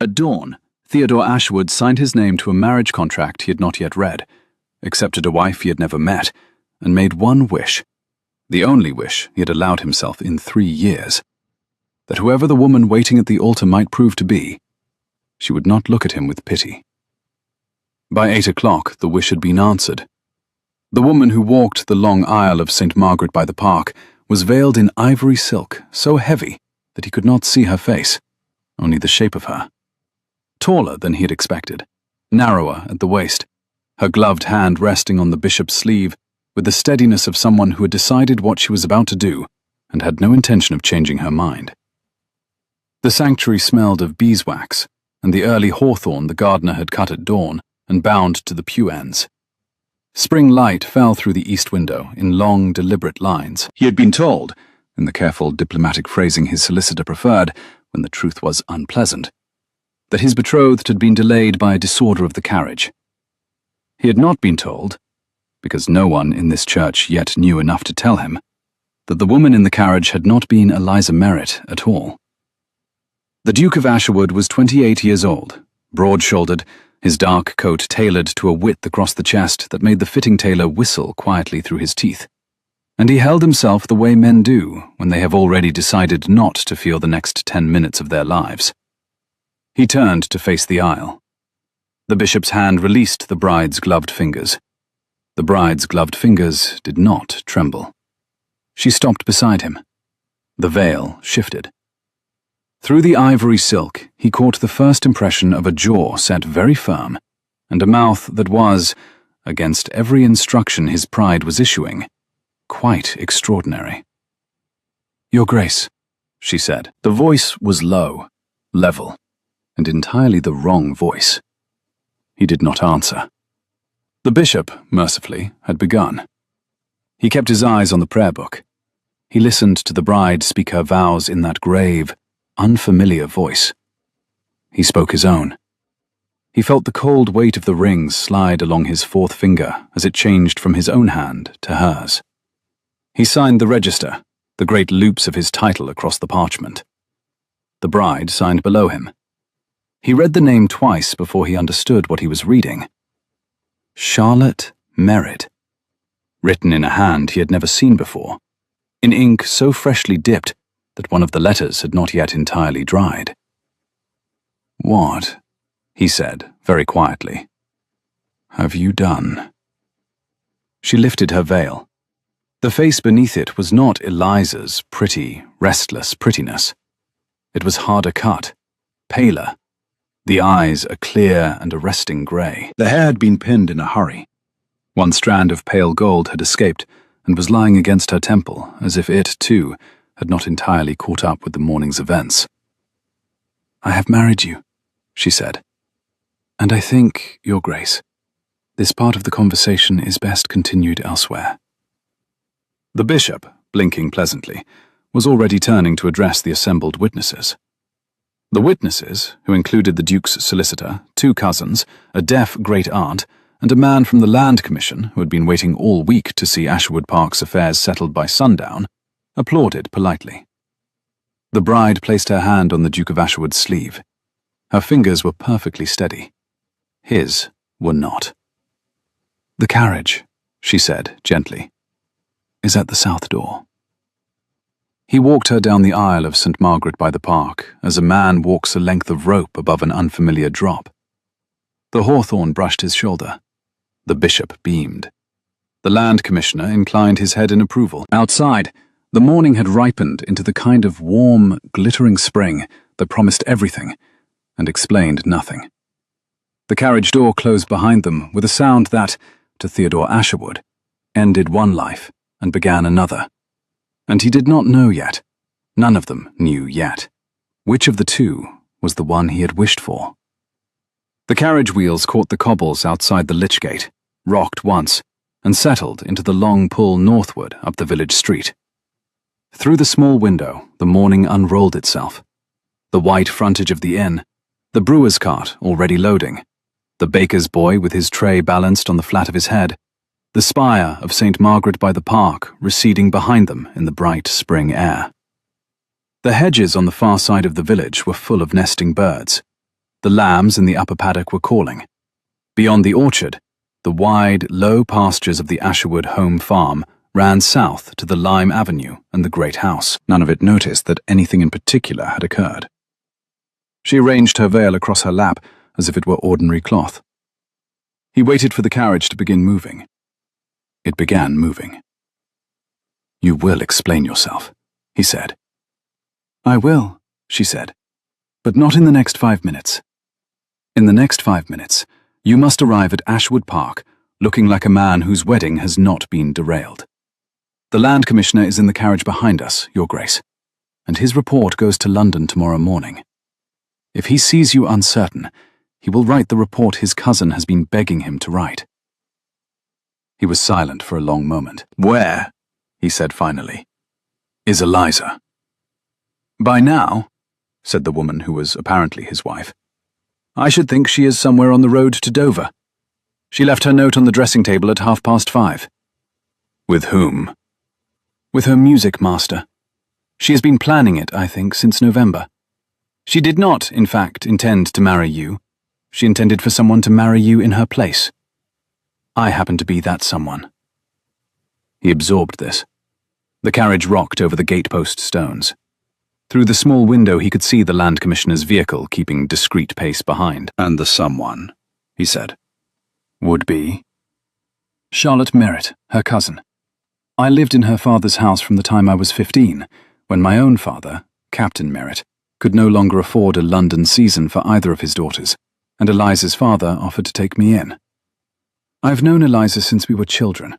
At dawn, Theodore Ashwood signed his name to a marriage contract he had not yet read, accepted a wife he had never met, and made one wish, the only wish he had allowed himself in 3 years, that whoever the woman waiting at the altar might prove to be, she would not look at him with pity. By 8 o'clock, the wish had been answered. The woman who walked the long aisle of St. Margaret by the Park was veiled in ivory silk so heavy that he could not see her face, only the shape of her. Taller than he had expected, narrower at the waist, her gloved hand resting on the bishop's sleeve with the steadiness of someone who had decided what she was about to do and had no intention of changing her mind. The sanctuary smelled of beeswax and the early hawthorn the gardener had cut at dawn and bound to the pew ends. Spring light fell through the east window in long, deliberate lines. He had been told, in the careful diplomatic phrasing his solicitor preferred when the truth was unpleasant, that his betrothed had been delayed by a disorder of the carriage. He had not been told, because no one in this church yet knew enough to tell him, that the woman in the carriage had not been Eliza Merritt at all. The Duke of Ashwood was 28 years old, broad-shouldered, his dark coat tailored to a width across the chest that made the fitting tailor whistle quietly through his teeth, and he held himself the way men do when they have already decided not to feel the next 10 minutes of their lives. He turned to face the aisle. The bishop's hand released the bride's gloved fingers. The bride's gloved fingers did not tremble. She stopped beside him. The veil shifted. Through the ivory silk, he caught the first impression of a jaw set very firm, and a mouth that was, against every instruction his pride was issuing, quite extraordinary. "Your Grace," she said. The voice was low, level, and entirely the wrong voice. He did not answer. The bishop, mercifully, had begun. He kept his eyes on the prayer book. He listened to the bride speak her vows in that grave, unfamiliar voice. He spoke his own. He felt the cold weight of the rings slide along his fourth finger as it changed from his own hand to hers. He signed the register, the great loops of his title across the parchment. The bride signed below him. He read the name twice before he understood what he was reading. Charlotte Merritt, written in a hand he had never seen before, in ink so freshly dipped that one of the letters had not yet entirely dried. "What," he said very quietly, "have you done?" She lifted her veil. The face beneath it was not Eliza's pretty, restless prettiness. It was harder cut, paler, the eyes a clear and arresting grey. The hair had been pinned in a hurry. One strand of pale gold had escaped and was lying against her temple, as if it, too, had not entirely caught up with the morning's events. "I have married you," she said, "and I think, Your Grace, this part of the conversation is best continued elsewhere." The bishop, blinking pleasantly, was already turning to address the assembled witnesses. The witnesses, who included the Duke's solicitor, 2 cousins, a deaf great-aunt, and a man from the Land Commission who had been waiting all week to see Ashwood Park's affairs settled by sundown, applauded politely. The bride placed her hand on the Duke of Ashwood's sleeve. Her fingers were perfectly steady. His were not. "The carriage," she said gently, "is at the south door." He walked her down the aisle of St. Margaret by the Park as a man walks a length of rope above an unfamiliar drop. The hawthorn brushed his shoulder. The bishop beamed. The Land Commissioner inclined his head in approval. Outside, the morning had ripened into the kind of warm, glittering spring that promised everything and explained nothing. The carriage door closed behind them with a sound that, to Theodore Ashwood, ended one life and began another. And he did not know yet, none of them knew yet, which of the two was the one he had wished for. The carriage wheels caught the cobbles outside the lich gate, rocked once, and settled into the long pull northward up the village street. Through the small window, the morning unrolled itself. The white frontage of the inn, the brewer's cart already loading, the baker's boy with his tray balanced on the flat of his head, the spire of St. Margaret by the Park receding behind them in the bright spring air. The hedges on the far side of the village were full of nesting birds. The lambs in the upper paddock were calling. Beyond the orchard, the wide, low pastures of the Asherwood home farm ran south to the Lime Avenue and the great house. None of it noticed that anything in particular had occurred. She arranged her veil across her lap as if it were ordinary cloth. He waited for the carriage to begin moving. It began moving. "You will explain yourself," he said. "I will," she said, "but not in the next 5 minutes. In the next 5 minutes, you must arrive at Ashwood Park looking like a man whose wedding has not been derailed. The Land Commissioner is in the carriage behind us, Your Grace, and his report goes to London tomorrow morning. If he sees you uncertain, he will write the report his cousin has been begging him to write." He was silent for a long moment. "Where," he said finally, "is Eliza?" "By now," said the woman who was apparently his wife, "I should think she is somewhere on the road to Dover. She left her note on the dressing table at 5:30. "With whom?" "With her music master. She has been planning it, I think, since November. She did not, in fact, intend to marry you. She intended for someone to marry you in her place. I happen to be that someone." He absorbed this. The carriage rocked over the gatepost stones. Through the small window he could see the Land Commissioner's vehicle keeping discreet pace behind. "And the someone," he said, "would be?" "Charlotte Merritt, her cousin. I lived in her father's house from the time I was 15, when my own father, Captain Merritt, could no longer afford a London season for either of his daughters, and Eliza's father offered to take me in. I've known Eliza since we were children.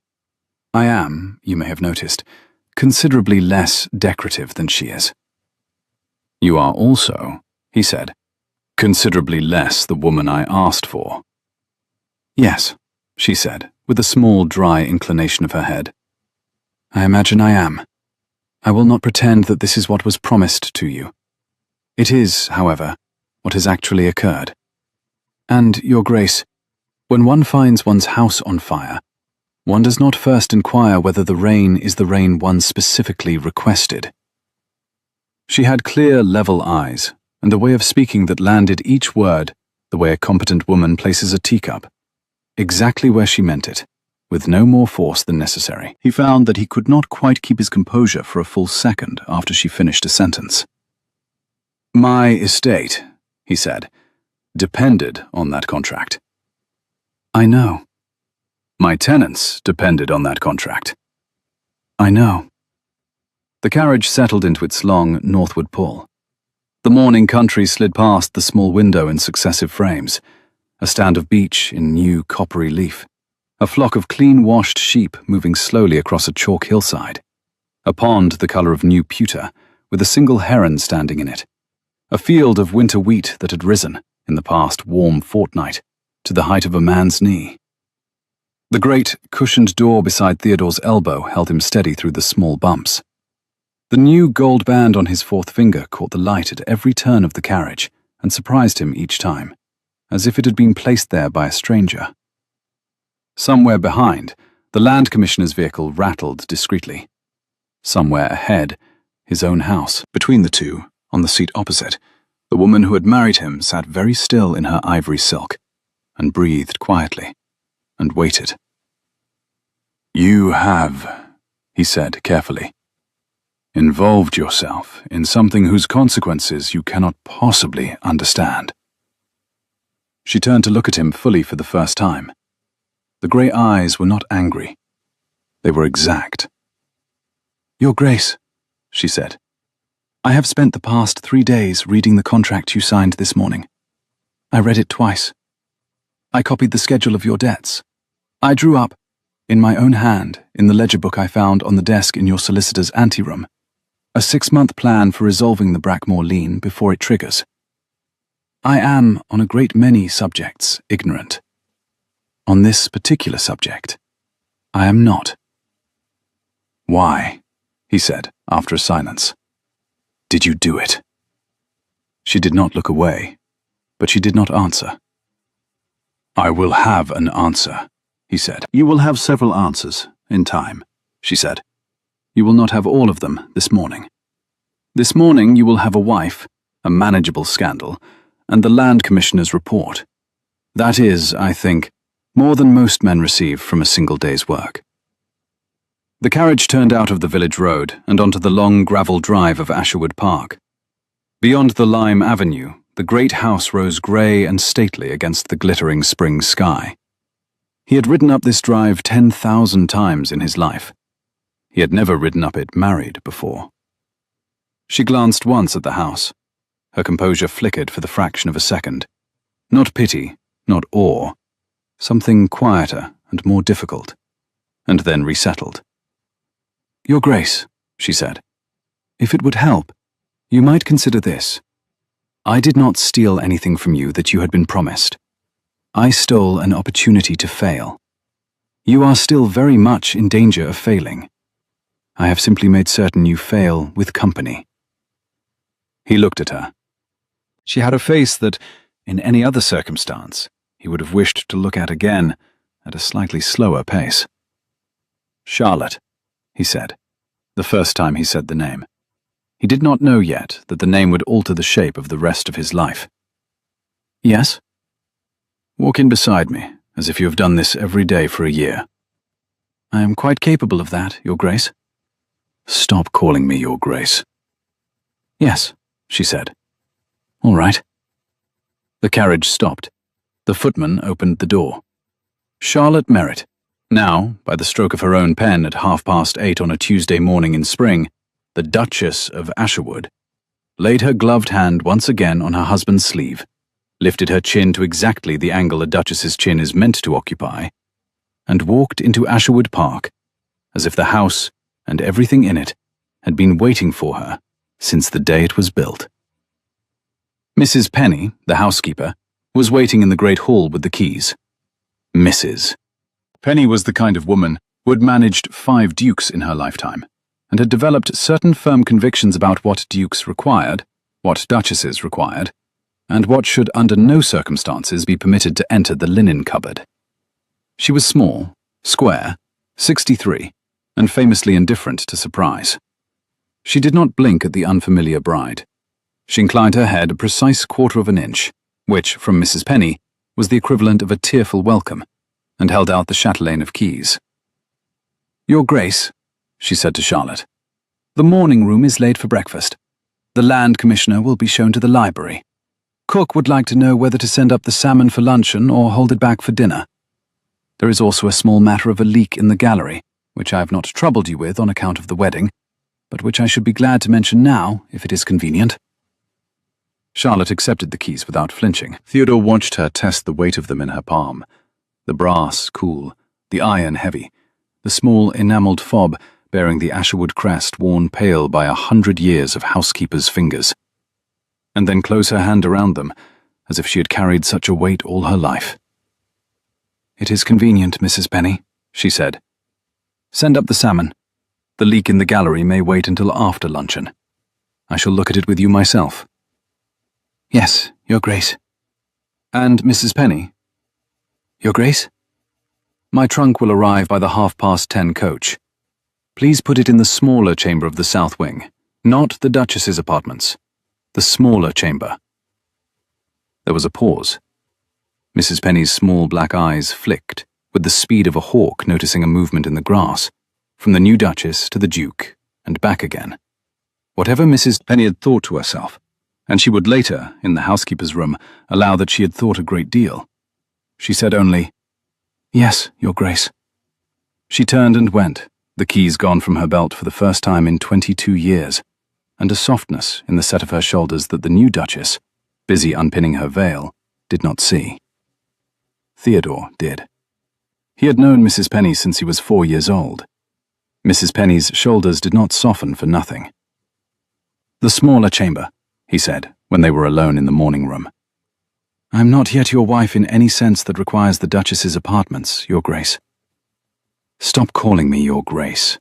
I am, you may have noticed, considerably less decorative than she is." "You are also," he said, "considerably less the woman I asked for." "Yes," she said, with a small, dry inclination of her head. "I imagine I am. I will not pretend that this is what was promised to you. It is, however, what has actually occurred. And, Your Grace, when one finds one's house on fire, one does not first inquire whether the rain is the rain one specifically requested." She had clear, level eyes, and a way of speaking that landed each word the way a competent woman places a teacup, exactly where she meant it, with no more force than necessary. He found that he could not quite keep his composure for a full second after she finished a sentence. "My estate," he said, "depended on that contract." "I know." "My tenants depended on that contract." "I know." The carriage settled into its long northward pull. The morning country slid past the small window in successive frames, a stand of beech in new coppery leaf, a flock of clean-washed sheep moving slowly across a chalk hillside, a pond the colour of new pewter with a single heron standing in it, a field of winter wheat that had risen, in the past warm fortnight, to the height of a man's knee. The great, cushioned door beside Theodore's elbow held him steady through the small bumps. The new gold band on his fourth finger caught the light at every turn of the carriage and surprised him each time, as if it had been placed there by a stranger. Somewhere behind, the Land Commissioner's vehicle rattled discreetly. Somewhere ahead, his own house. Between the two, on the seat opposite, the woman who had married him sat very still in her ivory silk, and breathed quietly, and waited. "You have," he said carefully, "involved yourself in something whose consequences you cannot possibly understand." She turned to look at him fully for the first time. The grey eyes were not angry. They were exact. "Your Grace," she said, "I have spent the past 3 days reading the contract you signed this morning. I read it twice. I copied the schedule of your debts. I drew up, in my own hand, in the ledger book I found on the desk in your solicitor's anteroom, a 6-month plan for resolving the Brackmore lien before it triggers. I am, on a great many subjects, ignorant. On this particular subject, I am not." "Why?" he said, after a silence. "Did you do it?" She did not look away, but she did not answer. "I will have an answer," he said. "You will have several answers, in time," she said. "You will not have all of them this morning. This morning you will have a wife, a manageable scandal, and the Land Commissioner's report. That is, I think, more than most men receive from a single day's work. The carriage turned out of the village road and onto the long gravel drive of Asherwood Park. Beyond the lime avenue, the great house rose grey and stately against the glittering spring sky. He had ridden up this drive 10,000 times in his life. He had never ridden up it married before. She glanced once at the house. Her composure flickered for the fraction of a second. Not pity, not awe. Something quieter and more difficult. And then resettled. "Your Grace," she said, "if it would help, you might consider this. I did not steal anything from you that you had been promised. I stole an opportunity to fail. You are still very much in danger of failing. I have simply made certain you fail with company." He looked at her. She had a face that, in any other circumstance, he would have wished to look at again, at a slightly slower pace. "Charlotte," he said, the first time he said the name. He did not know yet that the name would alter the shape of the rest of his life. "Yes?" "Walk in beside me, as if you have done this every day for a year." "I am quite capable of that, Your Grace." "Stop calling me Your Grace." "Yes," she said. "All right." The carriage stopped. The footman opened the door. Charlotte Merritt, now, by the stroke of her own pen at 8:30 on a Tuesday morning in spring, the Duchess of Asherwood, laid her gloved hand once again on her husband's sleeve, lifted her chin to exactly the angle a duchess's chin is meant to occupy, and walked into Asherwood Park, as if the house and everything in it had been waiting for her since the day it was built. Mrs. Penny, the housekeeper, was waiting in the great hall with the keys. Mrs. Penny was the kind of woman who had managed 5 dukes in her lifetime, and had developed certain firm convictions about what dukes required, what duchesses required, and what should under no circumstances be permitted to enter the linen cupboard. She was small, square, 63, and famously indifferent to surprise. She did not blink at the unfamiliar bride. She inclined her head a precise 1/4 of an inch, which, from Mrs. Penny, was the equivalent of a tearful welcome, and held out the chatelaine of keys. "Your Grace," she said to Charlotte, "the morning room is laid for breakfast. The Land Commissioner will be shown to the library. Cook would like to know whether to send up the salmon for luncheon or hold it back for dinner. There is also a small matter of a leak in the gallery, which I have not troubled you with on account of the wedding, but which I should be glad to mention now, if it is convenient." Charlotte accepted the keys without flinching. Theodore watched her test the weight of them in her palm. The brass cool, the iron heavy, the small enamelled fob bearing the Asherwood crest worn pale by 100 years of housekeeper's fingers. And then close her hand around them, as if she had carried such a weight all her life. "It is convenient, Mrs. Penny," she said. "Send up the salmon. The leak in the gallery may wait until after luncheon. I shall look at it with you myself." "Yes, Your Grace." "And Mrs. Penny?" "Your Grace?" "My trunk will arrive by the 10:30 coach. Please put it in the smaller chamber of the south wing, not the Duchess's apartments. The smaller chamber." There was a pause. Mrs. Penny's small black eyes flicked, with the speed of a hawk noticing a movement in the grass, from the new Duchess to the Duke, and back again. Whatever Mrs. Penny had thought to herself, and she would later, in the housekeeper's room, allow that she had thought a great deal, she said only, "Yes, Your Grace." She turned and went, the keys gone from her belt for the first time in 22 years, and a softness in the set of her shoulders that the new Duchess, busy unpinning her veil, did not see. Theodore did. He had known Mrs. Penny since he was 4 years old. Mrs. Penny's shoulders did not soften for nothing. "The smaller chamber," he said, when they were alone in the morning room. "I am not yet your wife in any sense that requires the Duchess's apartments, Your Grace." "Stop calling me Your Grace."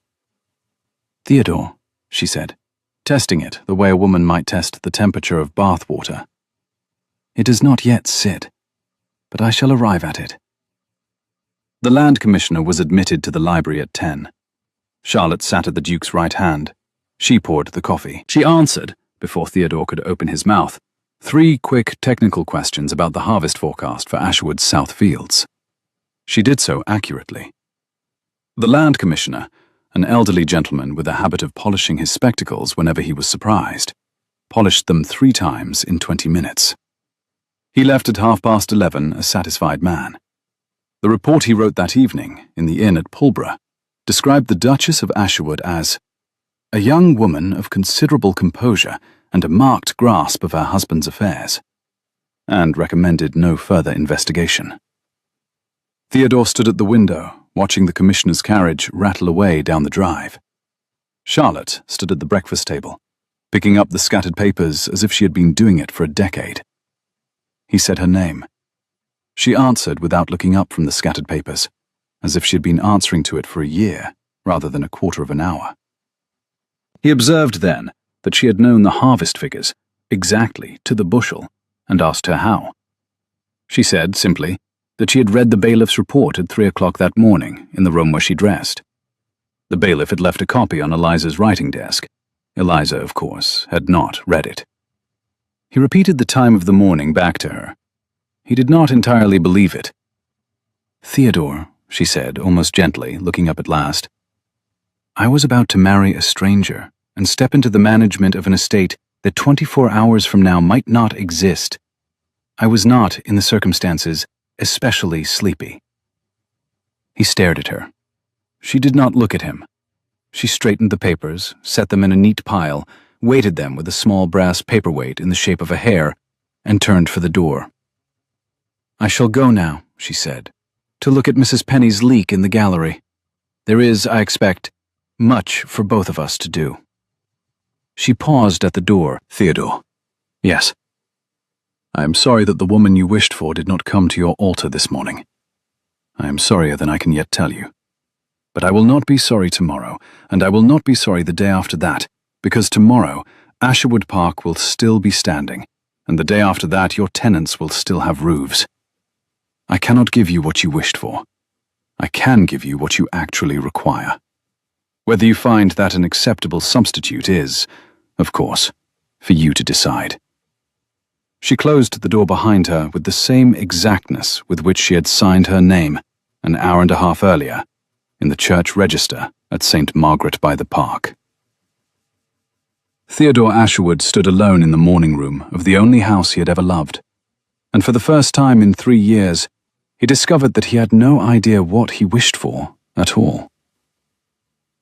"Theodore," she said, testing it the way a woman might test the temperature of bath water. "It does not yet sit, but I shall arrive at it." The Land Commissioner was admitted to the library at 10. Charlotte sat at the Duke's right hand. She poured the coffee. She answered, before Theodore could open his mouth, 3 quick technical questions about the harvest forecast for Ashwood's South Fields. She did so accurately. The land commissioner, an elderly gentleman with a habit of polishing his spectacles whenever he was surprised, polished them 3 times in 20 minutes. He left at 11:30 a satisfied man. The report he wrote that evening, in the inn at Pulborough, described the Duchess of Ashwood as a young woman of considerable composure and a marked grasp of her husband's affairs, and recommended no further investigation. Theodore stood at the window, watching the commissioner's carriage rattle away down the drive. Charlotte stood at the breakfast table, picking up the scattered papers as if she had been doing it for a decade. He said her name. She answered without looking up from the scattered papers, as if she had been answering to it for a year rather than a quarter of an hour. He observed then that she had known the harvest figures exactly to the bushel, and asked her how. She said, simply, that she had read the bailiff's report at 3 o'clock that morning in the room where she dressed. The bailiff had left a copy on Eliza's writing desk. Eliza, of course, had not read it. He repeated the time of the morning back to her. He did not entirely believe it. "Theodore," she said, almost gently, looking up at last, "I was about to marry a stranger and step into the management of an estate that 24 hours from now might not exist. I was not, in the circumstances, especially sleepy." He stared at her. She did not look at him. She straightened the papers, set them in a neat pile, weighted them with a small brass paperweight in the shape of a hare, and turned for the door. "I shall go now," she said, "to look at Mrs. Penny's leak in the gallery. There is, I expect, much for both of us to do." She paused at the door. "Theodore." "Yes." "I am sorry that the woman you wished for did not come to your altar this morning. I am sorrier than I can yet tell you. But I will not be sorry tomorrow, and I will not be sorry the day after that, because tomorrow Ashwood Park will still be standing, and the day after that your tenants will still have roofs. I cannot give you what you wished for. I can give you what you actually require. Whether you find that an acceptable substitute is, of course, for you to decide." She closed the door behind her with the same exactness with which she had signed her name an hour and a half earlier in the church register at St. Margaret by the Park. Theodore Ashwood stood alone in the morning room of the only house he had ever loved, and for the first time in 3 years, he discovered that he had no idea what he wished for at all.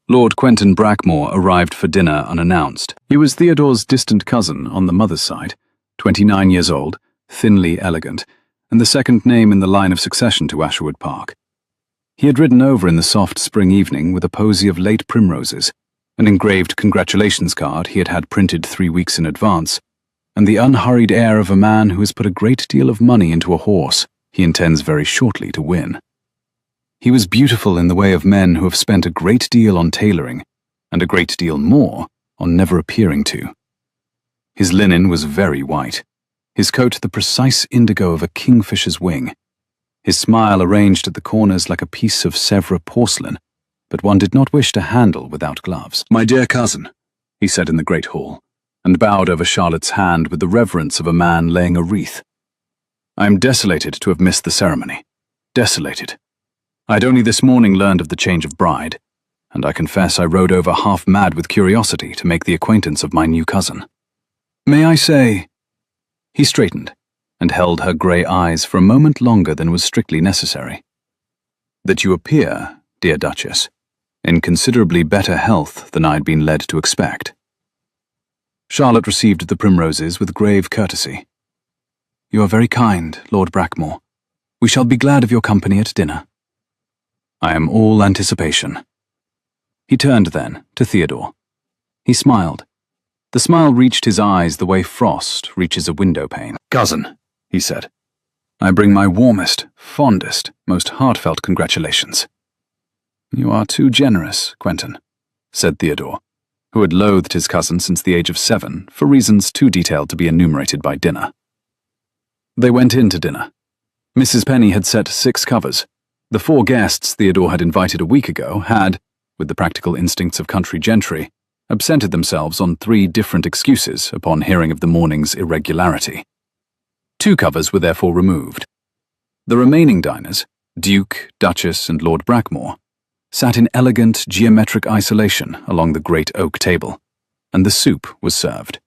Lord Quentin Brackmore arrived for dinner unannounced. He was Theodore's distant cousin on the mother's side, 29 years old, thinly elegant, and the second name in the line of succession to Ashwood Park. He had ridden over in the soft spring evening with a posy of late primroses, an engraved congratulations card he had had printed 3 weeks in advance, and the unhurried air of a man who has put a great deal of money into a horse he intends very shortly to win. He was beautiful in the way of men who have spent a great deal on tailoring, and a great deal more on never appearing to. His linen was very white, his coat the precise indigo of a kingfisher's wing, his smile arranged at the corners like a piece of Sèvres porcelain, but one did not wish to handle without gloves. "My dear cousin," he said in the great hall, and bowed over Charlotte's hand with the reverence of a man laying a wreath. "I am desolated to have missed the ceremony. Desolated. I had only this morning learned of the change of bride, and I confess I rode over half mad with curiosity to make the acquaintance of my new cousin. May I say—" He straightened, and held her grey eyes for a moment longer than was strictly necessary. "That you appear, dear Duchess, in considerably better health than I had been led to expect." Charlotte received the primroses with grave courtesy. "You are very kind, Lord Brackmore. We shall be glad of your company at dinner." "I am all anticipation." He turned then to Theodore. He smiled. The smile reached his eyes the way frost reaches a window pane. "Cousin," he said, "I bring my warmest, fondest, most heartfelt congratulations." "You are too generous, Quentin," said Theodore, who had loathed his cousin since the age of 7 for reasons too detailed to be enumerated by dinner. They went in to dinner. Mrs. Penny had set 6 covers. The 4 guests Theodore had invited a week ago had, with the practical instincts of country gentry, absented themselves on 3 different excuses upon hearing of the morning's irregularity. 2 covers were therefore removed. The remaining diners, Duke, Duchess, and Lord Brackmore, sat in elegant geometric isolation along the great oak table, and the soup was served.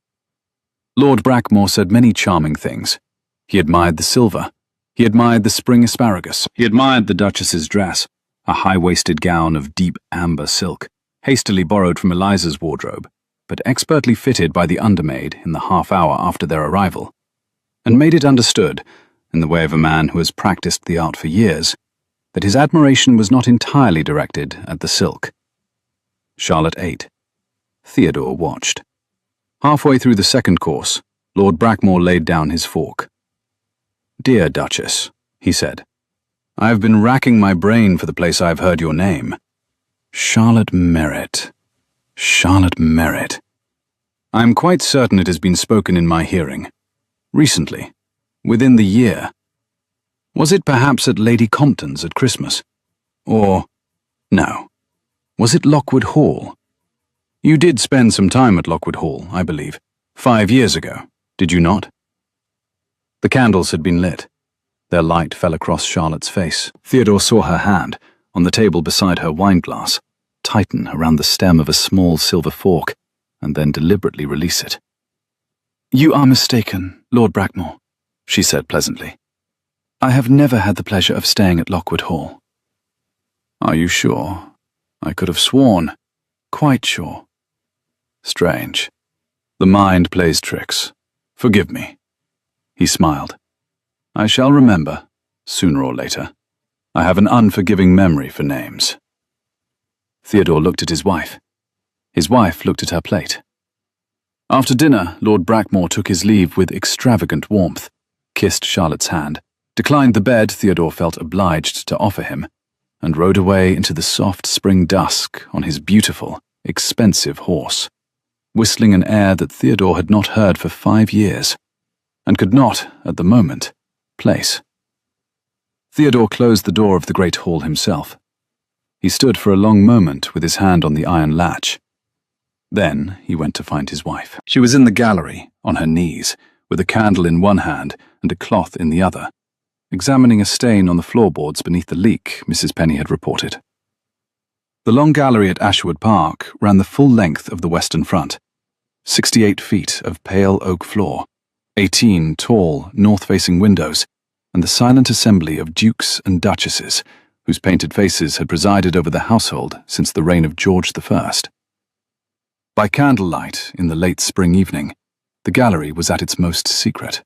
Lord Brackmore said many charming things. He admired the silver. He admired the spring asparagus. He admired the Duchess's dress, a high-waisted gown of deep amber silk, hastily borrowed from Eliza's wardrobe, but expertly fitted by the undermaid in the half-hour after their arrival, and made it understood, in the way of a man who has practiced the art for years, that his admiration was not entirely directed at the silk. Charlotte ate. Theodore watched. Halfway through the second course, Lord Brackmore laid down his fork. "Dear Duchess," he said, "I have been racking my brain for the place I have heard your name. Charlotte Merritt. Charlotte Merritt. I am quite certain it has been spoken in my hearing. Recently. Within the year. Was it perhaps at Lady Compton's at Christmas? Or, no. Was it Lockwood Hall? You did spend some time at Lockwood Hall, I believe, 5 years ago, did you not?" The candles had been lit. Their light fell across Charlotte's face. Theodore saw her hand, on the table beside her wineglass, tighten around the stem of a small silver fork, and then deliberately release it. "You are mistaken, Lord Brackmore," she said pleasantly. "I have never had the pleasure of staying at Lockwood Hall." "Are you sure? I could have sworn." "Quite sure." "Strange. The mind plays tricks. Forgive me." He smiled. "I shall remember, sooner or later. I have an unforgiving memory for names." Theodore looked at his wife. His wife looked at her plate. After dinner, Lord Brackmore took his leave with extravagant warmth, kissed Charlotte's hand, declined the bed Theodore felt obliged to offer him, and rode away into the soft spring dusk on his beautiful, expensive horse, whistling an air that Theodore had not heard for 5 years, and could not, at the moment, place. Theodore closed the door of the great hall himself. He stood for a long moment with his hand on the iron latch. Then he went to find his wife. She was in the gallery, on her knees, with a candle in one hand and a cloth in the other, examining a stain on the floorboards beneath the leak Mrs. Penny had reported. The long gallery at Ashwood Park ran the full length of the western front, 68 feet of pale oak floor, 18 tall, north-facing windows, and the silent assembly of dukes and duchesses, whose painted faces had presided over the household since the reign of George I. By candlelight, in the late spring evening, the gallery was at its most secret.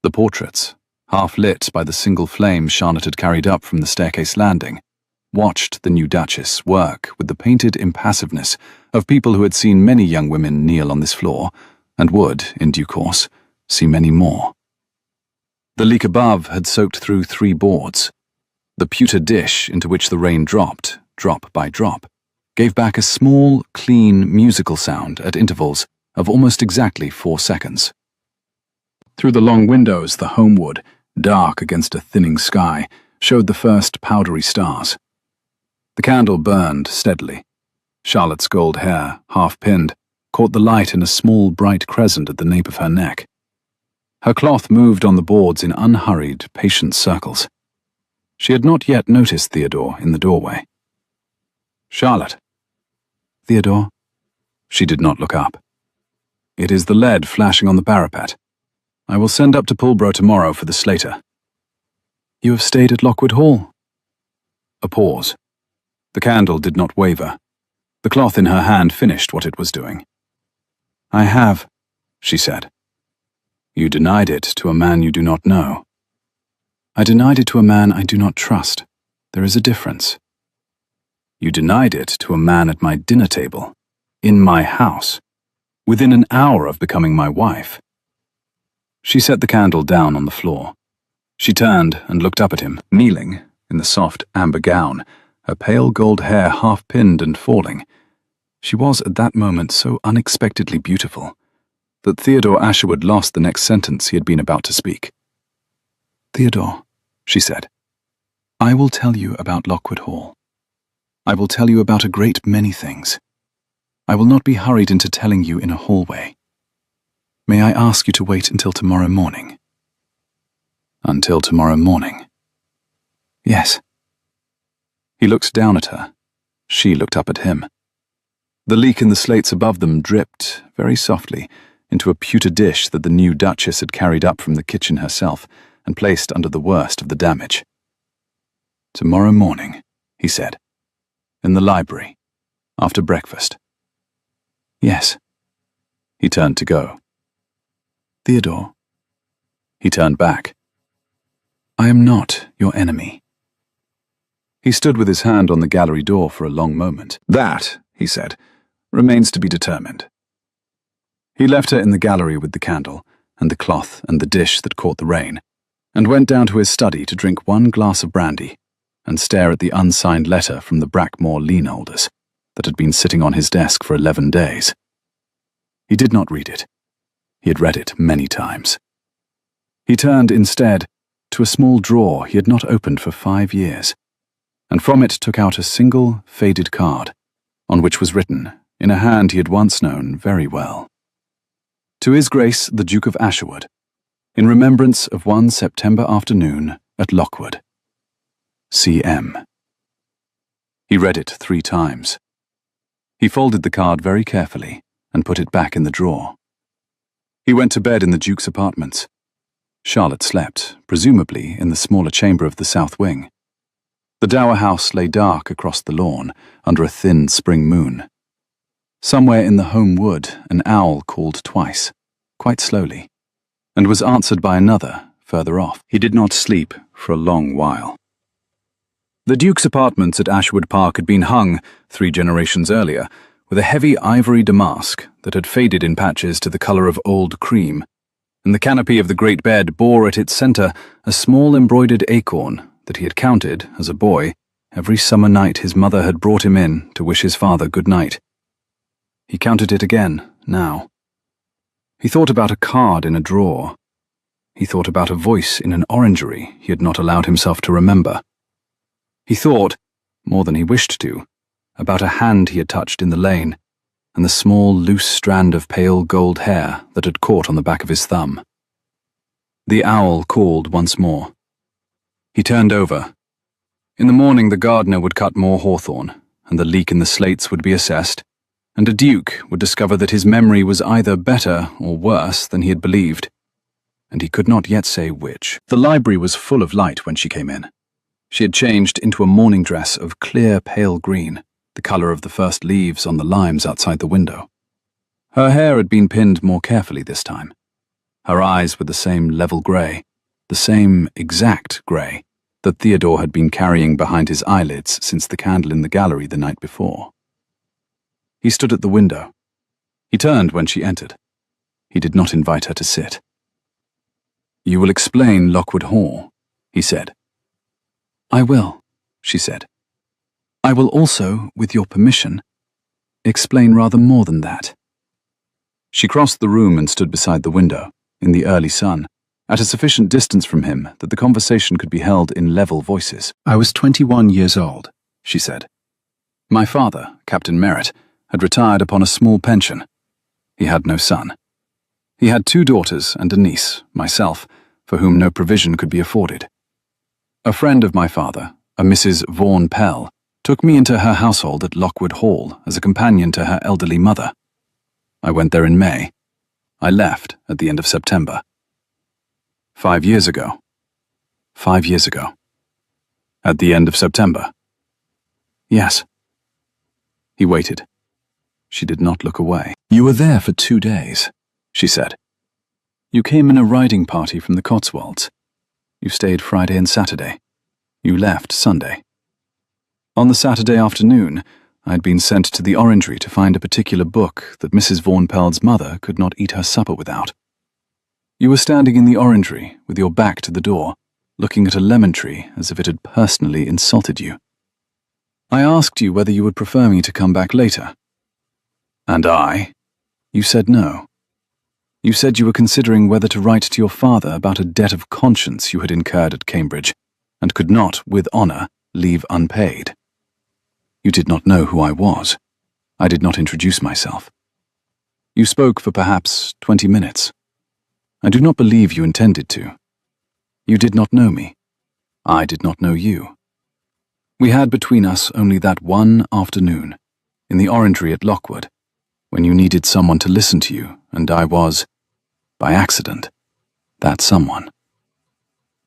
The portraits, half lit by the single flame Charlotte had carried up from the staircase landing, watched the new Duchess work with the painted impassiveness of people who had seen many young women kneel on this floor, and would, in due course, see many more. The leak above had soaked through 3 boards. The pewter dish into which the rain dropped, drop by drop, gave back a small, clean, musical sound at intervals of almost exactly 4 seconds. Through the long windows, the homewood, dark against a thinning sky, showed the first powdery stars. The candle burned steadily. Charlotte's gold hair, half-pinned, caught the light in a small, bright crescent at the nape of her neck. Her cloth moved on the boards in unhurried, patient circles. She had not yet noticed Theodore in the doorway. "Charlotte." "Theodore?" She did not look up. "It is the lead flashing on the parapet. I will send up to Pulborough tomorrow for the slater." "You have stayed at Lockwood Hall?" A pause. The candle did not waver. The cloth in her hand finished what it was doing. "I have," she said. "You denied it to a man you do not know." "I denied it to a man I do not trust. There is a difference." "You denied it to a man at my dinner table, in my house, within an hour of becoming my wife." She set the candle down on the floor. She turned and looked up at him, kneeling, in the soft amber gown, her pale gold hair half-pinned and falling. She was at that moment so unexpectedly beautiful that Theodore Ashwood lost the next sentence he had been about to speak. "Theodore," she said, "I will tell you about Lockwood Hall. I will tell you about a great many things. I will not be hurried into telling you in a hallway. May I ask you to wait until tomorrow morning?" "Until tomorrow morning?" "Yes." He looked down at her. She looked up at him. The leak in the slates above them dripped, very softly, into a pewter dish that the new Duchess had carried up from the kitchen herself and placed under the worst of the damage. "Tomorrow morning," he said. "In the library, after breakfast." "Yes." He turned to go. "Theodore." He turned back. "I am not your enemy." He stood with his hand on the gallery door for a long moment. "That," he said, "remains to be determined." He left her in the gallery with the candle, and the cloth and the dish that caught the rain, and went down to his study to drink one glass of brandy and stare at the unsigned letter from the Brackmore Leanholders that had been sitting on his desk for 11 days. He did not read it. He had read it many times. He turned instead to a small drawer he had not opened for 5 years, and from it took out a single faded card, on which was written, in a hand he had once known very well, "To His Grace the Duke of Asherwood, in remembrance of one September afternoon at Lockwood. C.M." He read it 3 times. He folded the card very carefully and put it back in the drawer. He went to bed in the Duke's apartments. Charlotte slept, presumably in the smaller chamber of the south wing. The dower house lay dark across the lawn under a thin spring moon. Somewhere in the home wood an owl called twice, quite slowly, and was answered by another further off. He did not sleep for a long while. The Duke's apartments at Ashwood Park had been hung, 3 generations earlier, with a heavy ivory damask that had faded in patches to the colour of old cream, and the canopy of the great bed bore at its centre a small embroidered acorn that he had counted, as a boy, every summer night his mother had brought him in to wish his father good night. He counted it again, now. He thought about a card in a drawer. He thought about a voice in an orangery he had not allowed himself to remember. He thought, more than he wished to, about a hand he had touched in the lane, and the small, loose strand of pale gold hair that had caught on the back of his thumb. The owl called once more. He turned over. In the morning the gardener would cut more hawthorn, and the leak in the slates would be assessed, and a duke would discover that his memory was either better or worse than he had believed, and he could not yet say which. The library was full of light when she came in. She had changed into a morning dress of clear pale green, the colour of the first leaves on the limes outside the window. Her hair had been pinned more carefully this time. Her eyes were the same level grey, the same exact grey, that Theodore had been carrying behind his eyelids since the candle in the gallery the night before. He stood at the window. He turned when she entered. He did not invite her to sit. "You will explain Lockwood Hall," he said. "I will," she said. "I will also, with your permission, explain rather more than that." She crossed the room and stood beside the window, in the early sun, at a sufficient distance from him that the conversation could be held in level voices. "I was 21 years old," she said. "My father, Captain Merritt, had retired upon a small pension. He had no son. He had 2 daughters and a niece, myself, for whom no provision could be afforded. A friend of my father, a Mrs. Vaughan Pell, took me into her household at Lockwood Hall as a companion to her elderly mother. I went there in May. I left at the end of September. 5 years ago. 5 years ago. At the end of September. Yes." He waited. She did not look away. "You were there for 2 days," she said. "You came in a riding party from the Cotswolds. You stayed Friday and Saturday. You left Sunday. On the Saturday afternoon, I had been sent to the orangery to find a particular book that Mrs. Vaughan Pell's mother could not eat her supper without. You were standing in the orangery with your back to the door, looking at a lemon tree as if it had personally insulted you. I asked you whether you would prefer me to come back later. And you said no. You said you were considering whether to write to your father about a debt of conscience you had incurred at Cambridge, and could not, with honour, leave unpaid. You did not know who I was. I did not introduce myself. You spoke for perhaps 20 minutes. I do not believe you intended to. You did not know me. I did not know you. We had between us only that one afternoon, in the orangery at Lockwood, when you needed someone to listen to you, and I was, by accident, that someone.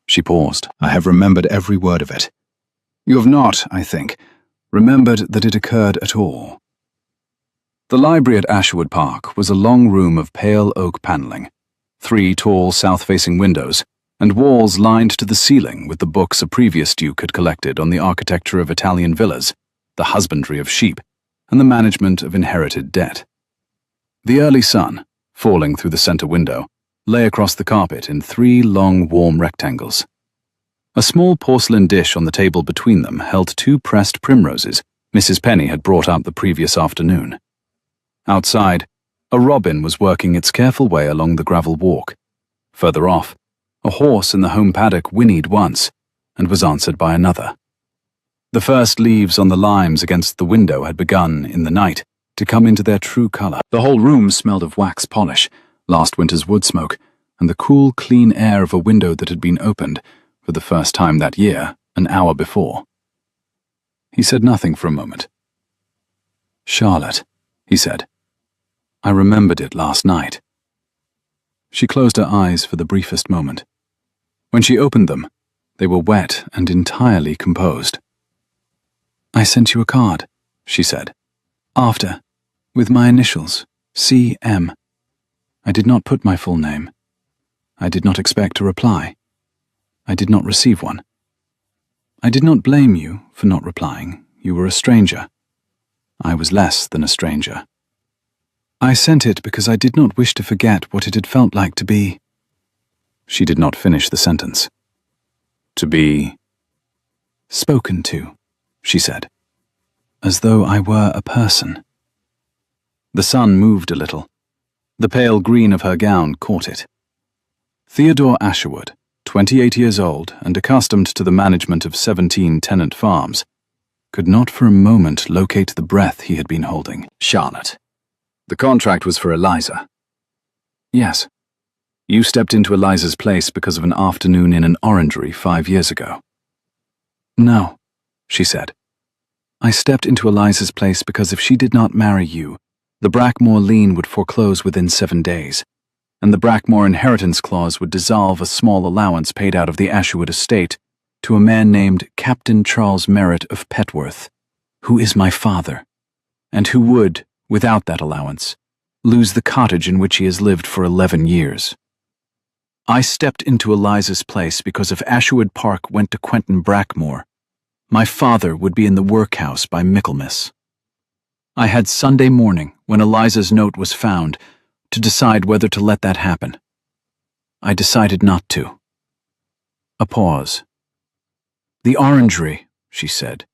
She paused. I have remembered every word of it. You have not, I think, remembered that it occurred at all. The library at Ashwood Park was a long room of pale oak panelling, 3 tall south-facing windows, and walls lined to the ceiling with the books a previous duke had collected on the architecture of Italian villas, the husbandry of sheep, and the management of inherited debt. The early sun, falling through the center window, lay across the carpet in 3 long, warm rectangles. A small porcelain dish on the table between them held 2 pressed primroses Mrs. Penny had brought out the previous afternoon. Outside, a robin was working its careful way along the gravel walk. Further off, a horse in the home paddock whinnied once, and was answered by another. The first leaves on the limes against the window had begun, in the night, to come into their true color. The whole room smelled of wax polish, last winter's wood smoke, and the cool, clean air of a window that had been opened, for the first time that year, an hour before. He said nothing for a moment. "Charlotte," he said. "I remembered it last night." She closed her eyes for the briefest moment. When she opened them, they were wet and entirely composed. "I sent you a card," she said. "After, with my initials, C.M. I did not put my full name. I did not expect a reply. I did not receive one. I did not blame you for not replying. You were a stranger. I was less than a stranger. I sent it because I did not wish to forget what it had felt like to be—" She did not finish the sentence. "To be—" "Spoken to," she said, "as though I were a person." The sun moved a little. The pale green of her gown caught it. Theodore Asherwood, 28 years old and accustomed to the management of 17 tenant farms, could not for a moment locate the breath he had been holding. "Charlotte, the contract was for Eliza." "Yes. You stepped into Eliza's place because of an afternoon in an orangery 5 years ago." "No," she said. "I stepped into Eliza's place because if she did not marry you, the Brackmore lien would foreclose within 7 days, and the Brackmore inheritance clause would dissolve a small allowance paid out of the Asherwood estate to a man named Captain Charles Merritt of Petworth, who is my father, and who would, without that allowance, lose the cottage in which he has lived for 11 years. I stepped into Eliza's place because if Asherwood Park went to Quentin Brackmore, my father would be in the workhouse by Michaelmas. I had Sunday morning, when Eliza's note was found, to decide whether to let that happen. I decided not to." A pause. "The orangery," she said,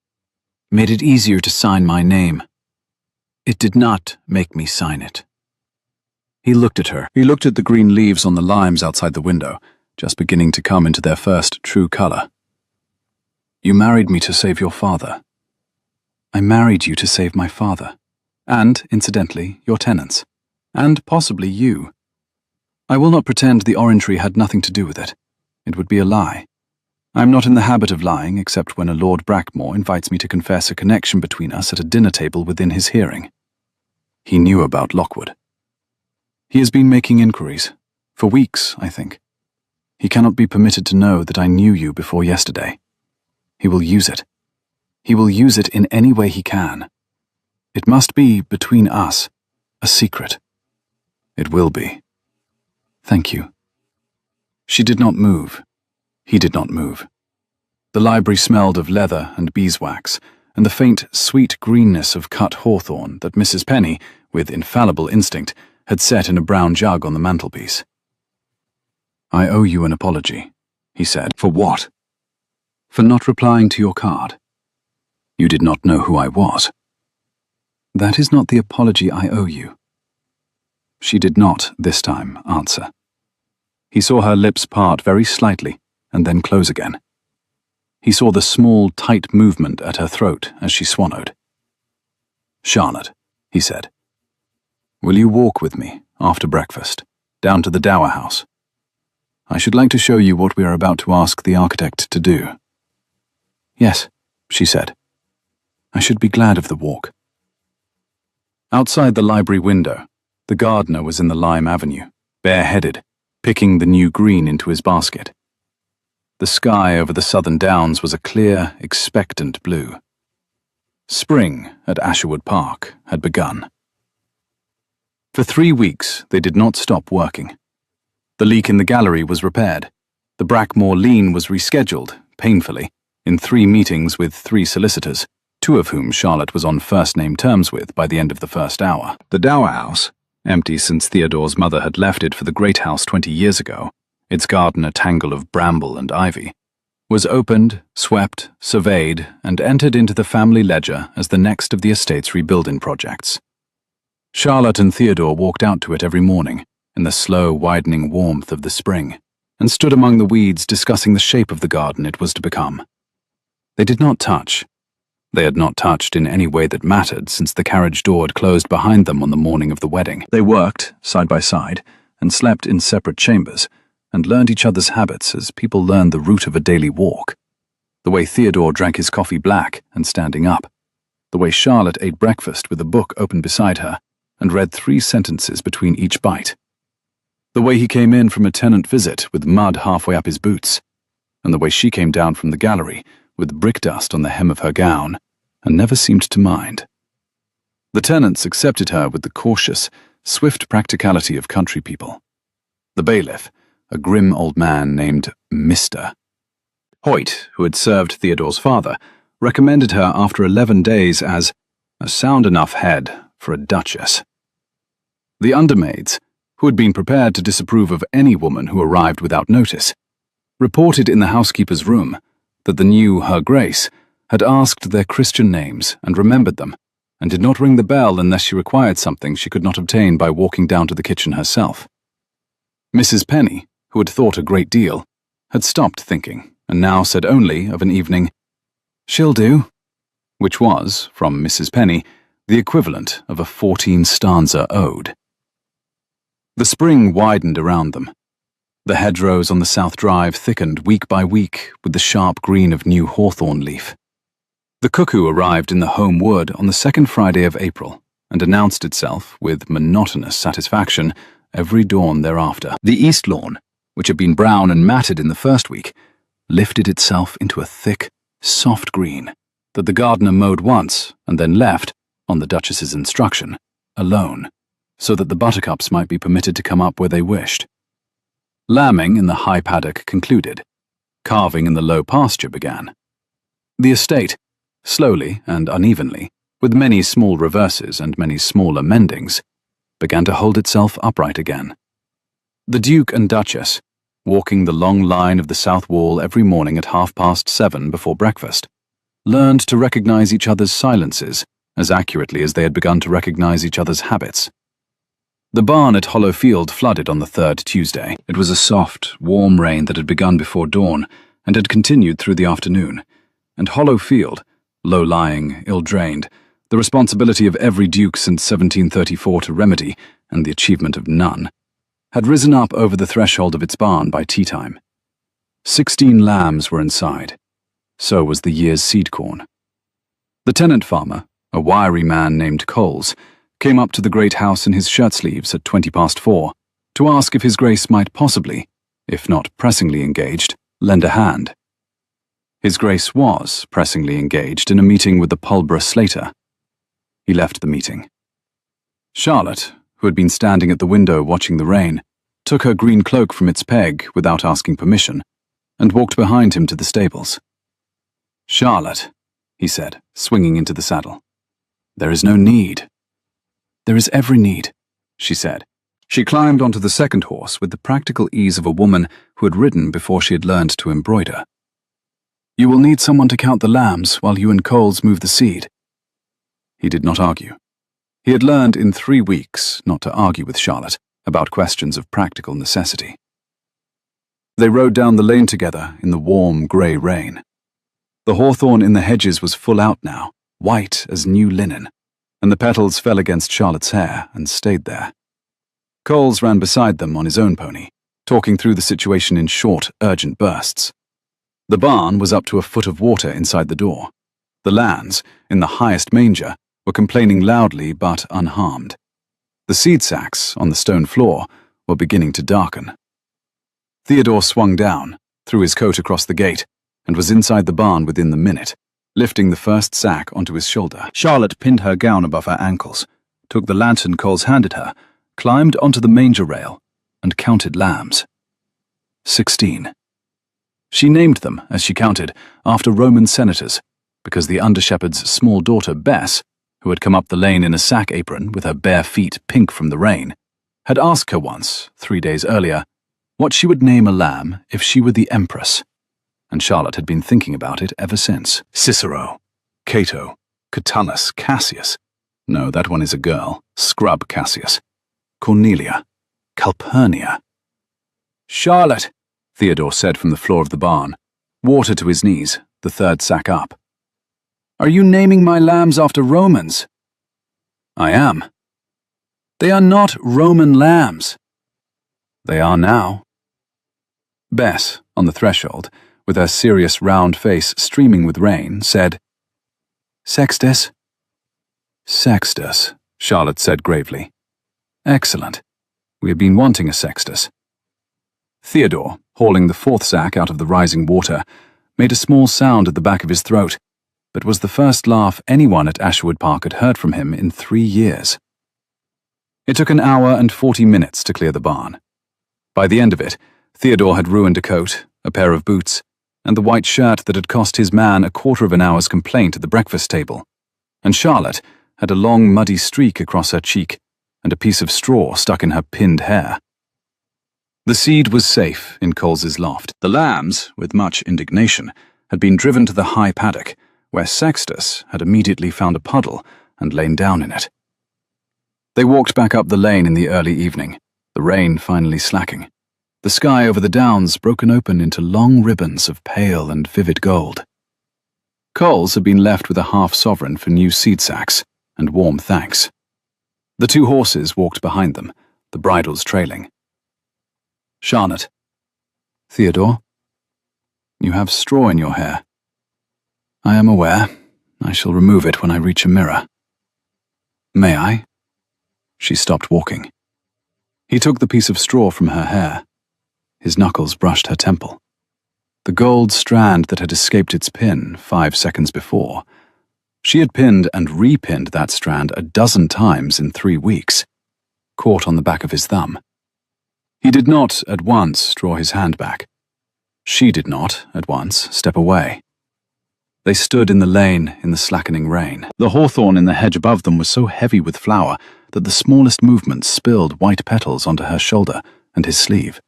"made it easier to sign my name. It did not make me sign it." He looked at her. He looked at the green leaves on the limes outside the window, just beginning to come into their first true color. "You married me to save your father." "I married you to save my father, and, incidentally, your tenants, and possibly you. I will not pretend the orangery had nothing to do with it. It would be a lie. I am not in the habit of lying except when a Lord Brackmore invites me to confess a connection between us at a dinner table within his hearing." He knew about Lockwood. "He has been making inquiries. For weeks, I think. He cannot be permitted to know that I knew you before yesterday. He will use it. He will use it in any way he can. It must be, between us, a secret. It will be. Thank you." She did not move. He did not move. The library smelled of leather and beeswax, and the faint, sweet greenness of cut hawthorn that Mrs. Penny, with infallible instinct, had set in a brown jug on the mantelpiece. "I owe you an apology," he said. "For what?" "For not replying to your card. You did not know who I was." "That is not the apology I owe you." She did not, this time, answer. He saw her lips part very slightly and then close again. He saw the small, tight movement at her throat as she swallowed. "Charlotte, he said. "Will you walk with me, after breakfast, down to the Dower House? I should like to show you what we are about to ask the architect to do." "Yes," she said. "I should be glad of the walk." Outside the library window, the gardener was in the lime avenue, bareheaded, picking the new green into his basket. The sky over the southern downs was a clear, expectant blue. Spring at Asherwood Park had begun. For 3 weeks, they did not stop working. The leak in the gallery was repaired. The Brackmore lien was rescheduled, painfully, in 3 meetings with 3 solicitors, 2 of whom Charlotte was on first-name terms with by the end of the first hour. The Dower House, empty since Theodore's mother had left it for the Great House 20 years ago, its garden a tangle of bramble and ivy, was opened, swept, surveyed, and entered into the family ledger as the next of the estate's rebuilding projects. Charlotte and Theodore walked out to it every morning, in the slow, widening warmth of the spring, and stood among the weeds discussing the shape of the garden it was to become. They did not touch. They had not touched in any way that mattered since the carriage door had closed behind them on the morning of the wedding. They worked, side by side, and slept in separate chambers, and learned each other's habits as people learned the route of a daily walk. The way Theodore drank his coffee black and standing up. The way Charlotte ate breakfast with a book open beside her and read 3 sentences between each bite. The way he came in from a tenant visit with mud halfway up his boots. And the way she came down from the gallery with brick dust on the hem of her gown and never seemed to mind. The tenants accepted her with the cautious, swift practicality of country people. The bailiff, a grim old man named Mr. Hoyt, who had served Theodore's father, recommended her after 11 days as a sound enough head for a duchess. The undermaids, who had been prepared to disapprove of any woman who arrived without notice, reported in the housekeeper's room that the new Her Grace had asked their Christian names and remembered them, and did not ring the bell unless she required something she could not obtain by walking down to the kitchen herself. Mrs. Penny, who had thought a great deal, had stopped thinking, and now said only of an evening, "She'll do," which was, from Mrs. Penny, the equivalent of a 14-stanza ode. The spring widened around them. The hedgerows on the South Drive thickened week by week with the sharp green of new hawthorn leaf. The cuckoo arrived in the home wood on the 2nd Friday of April, and announced itself, with monotonous satisfaction, every dawn thereafter. The east lawn, which had been brown and matted in the first week, lifted itself into a thick, soft green that the gardener mowed once and then left, on the Duchess's instruction, alone, so that the buttercups might be permitted to come up where they wished. Lambing in the high paddock concluded. Carving in the low pasture began. The estate, slowly and unevenly, with many small reverses and many smaller mendings, began to hold itself upright again. The Duke and Duchess, walking the long line of the south wall every morning at 7:30 before breakfast, learned to recognize each other's silences as accurately as they had begun to recognize each other's habits. The barn at Hollow Field flooded on the 3rd Tuesday. It was a soft, warm rain that had begun before dawn and had continued through the afternoon, and Hollow Field, low-lying, ill-drained, the responsibility of every duke since 1734 to remedy, and the achievement of none, had risen up over the threshold of its barn by tea-time. 16 lambs were inside. So was the year's seed corn. The tenant farmer, a wiry man named Coles, came up to the great house in his shirt-sleeves at 4:20 to ask if His Grace might possibly, if not pressingly engaged, lend a hand. His Grace was pressingly engaged in a meeting with the Pulborough Slater. He left the meeting. Charlotte, who had been standing at the window watching the rain, took her green cloak from its peg without asking permission, and walked behind him to the stables. "Charlotte," he said, swinging into the saddle, "there is no need." "There is every need," she said. She climbed onto the second horse with the practical ease of a woman who had ridden before she had learned to embroider. "You will need someone to count the lambs while you and Coles move the seed." He did not argue. He had learned in 3 weeks not to argue with Charlotte about questions of practical necessity. They rode down the lane together in the warm, grey rain. The hawthorn in the hedges was full out now, white as new linen, and the petals fell against Charlotte's hair and stayed there. Coles ran beside them on his own pony, talking through the situation in short, urgent bursts. The barn was up to a foot of water inside the door. The lambs, in the highest manger, were complaining loudly but unharmed. The seed sacks on the stone floor were beginning to darken. Theodore swung down, threw his coat across the gate, and was inside the barn within the minute, lifting the first sack onto his shoulder. Charlotte pinned her gown above her ankles, took the lantern Coles handed her, climbed onto the manger rail, and counted lambs. 16. She named them, as she counted, after Roman senators, because the under-shepherd's small daughter Bess, who had come up the lane in a sack apron with her bare feet pink from the rain, had asked her once, 3 days earlier, what she would name a lamb if she were the empress, and Charlotte had been thinking about it ever since. Cicero, Cato, Catullus, Cassius. No, that one is a girl. Scrub Cassius. Cornelia, Calpurnia. Charlotte, Theodore said from the floor of the barn, water to his knees, the third sack up. Are you naming my lambs after Romans? I am. They are not Roman lambs. They are now. Bess, on the threshold, with her serious round face streaming with rain, said, Sextus? Sextus, Charlotte said gravely. Excellent. We have been wanting a Sextus. Theodore, hauling the fourth sack out of the rising water, made a small sound at the back of his throat, but was the first laugh anyone at Ashwood Park had heard from him in 3 years. It took an hour and 40 minutes to clear the barn. By the end of it, Theodore had ruined a coat, a pair of boots, and the white shirt that had cost his man a quarter of an hour's complaint at the breakfast table, and Charlotte had a long muddy streak across her cheek and a piece of straw stuck in her pinned hair. The seed was safe in Coles's loft. The lambs, with much indignation, had been driven to the high paddock, where Sextus had immediately found a puddle and lain down in it. They walked back up the lane in the early evening, the rain finally slacking, the sky over the downs broken open into long ribbons of pale and vivid gold. Coles had been left with a half-sovereign for new seed sacks and warm thanks. The 2 horses walked behind them, the bridles trailing. Charlotte. Theodore. You have straw in your hair. I am aware. I shall remove it when I reach a mirror. May I? She stopped walking. He took the piece of straw from her hair. His knuckles brushed her temple. The gold strand that had escaped its pin 5 seconds before. She had pinned and repinned that strand a dozen times in 3 weeks, caught on the back of his thumb. He did not at once draw his hand back. She did not at once step away. They stood in the lane in the slackening rain. The hawthorn in the hedge above them was so heavy with flower that the smallest movement spilled white petals onto her shoulder and his sleeve.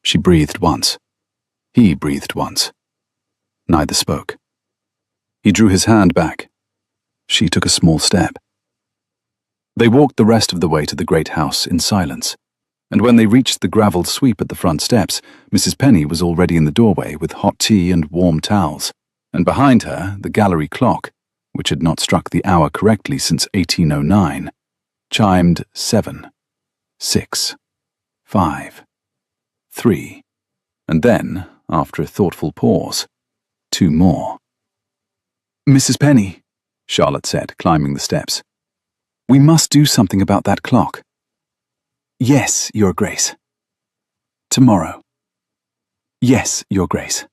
She breathed once. He breathed once. Neither spoke. He drew his hand back. She took a small step. They walked the rest of the way to the great house in silence, and when they reached the gravelled sweep at the front steps, Mrs. Penny was already in the doorway with hot tea and warm towels, and behind her the gallery clock, which had not struck the hour correctly since 1809, chimed 7, 6, 5, 3, and then, after a thoughtful pause, 2 more. Mrs. Penny, Charlotte said, climbing the steps, we must do something about that clock. Yes, Your Grace. Tomorrow. Yes, Your Grace.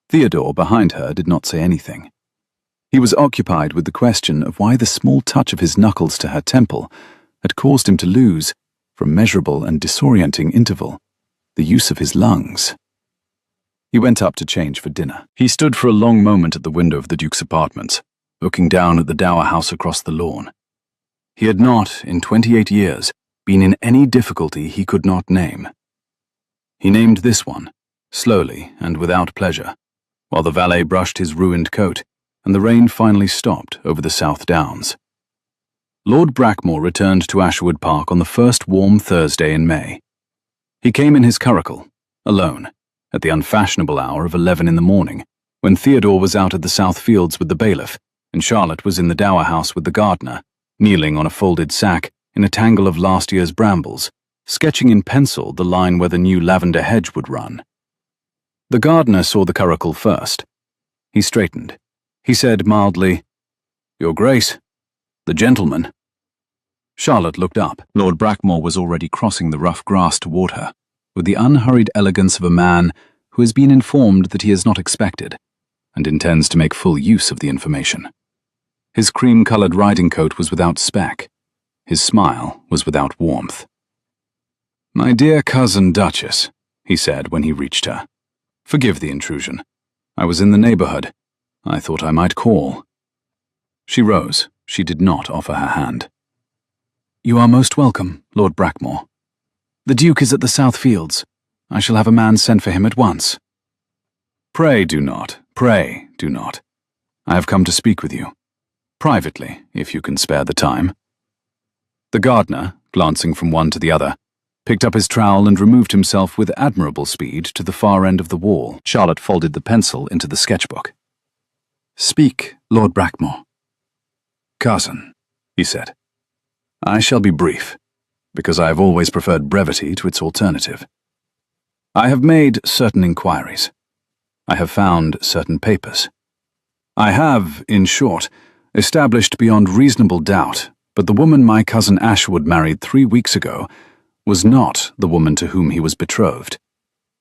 Theodore, behind her, did not say anything. He was occupied with the question of why the small touch of his knuckles to her temple had caused him to lose, for a measurable and disorienting interval, the use of his lungs. He went up to change for dinner. He stood for a long moment at the window of the Duke's apartments, looking down at the dower house across the lawn. He had not, in 28 years, been in any difficulty he could not name. He named this one, slowly and without pleasure, while the valet brushed his ruined coat, and the rain finally stopped over the South Downs. Lord Brackmore returned to Ashwood Park on the first warm Thursday in May. He came in his curricle, alone, at the unfashionable hour of 11 in the morning, when Theodore was out at the South Fields with the bailiff, and Charlotte was in the dower house with the gardener, kneeling on a folded sack in a tangle of last year's brambles, sketching in pencil the line where the new lavender hedge would run. The gardener saw the curricle first. He straightened. He said mildly, "Your Grace, the gentleman." Charlotte looked up. Lord Brackmore was already crossing the rough grass toward her, with the unhurried elegance of a man who has been informed that he is not expected, and intends to make full use of the information. His cream-coloured riding coat was without speck. His smile was without warmth. "My dear cousin Duchess," he said when he reached her. "Forgive the intrusion. I was in the neighbourhood. I thought I might call." She rose. She did not offer her hand. "You are most welcome, Lord Brackmore. The Duke is at the South Fields. I shall have a man sent for him at once." "Pray do not. Pray do not. I have come to speak with you. Privately, if you can spare the time." The gardener, glancing from one to the other, picked up his trowel and removed himself with admirable speed to the far end of the wall. Charlotte folded the pencil into the sketchbook. "Speak, Lord Brackmore." "Cousin," he said. "I shall be brief, because I have always preferred brevity to its alternative. I have made certain inquiries. I have found certain papers. I have, in short, established beyond reasonable doubt but the woman my cousin Ashwood married 3 weeks ago was not the woman to whom he was betrothed,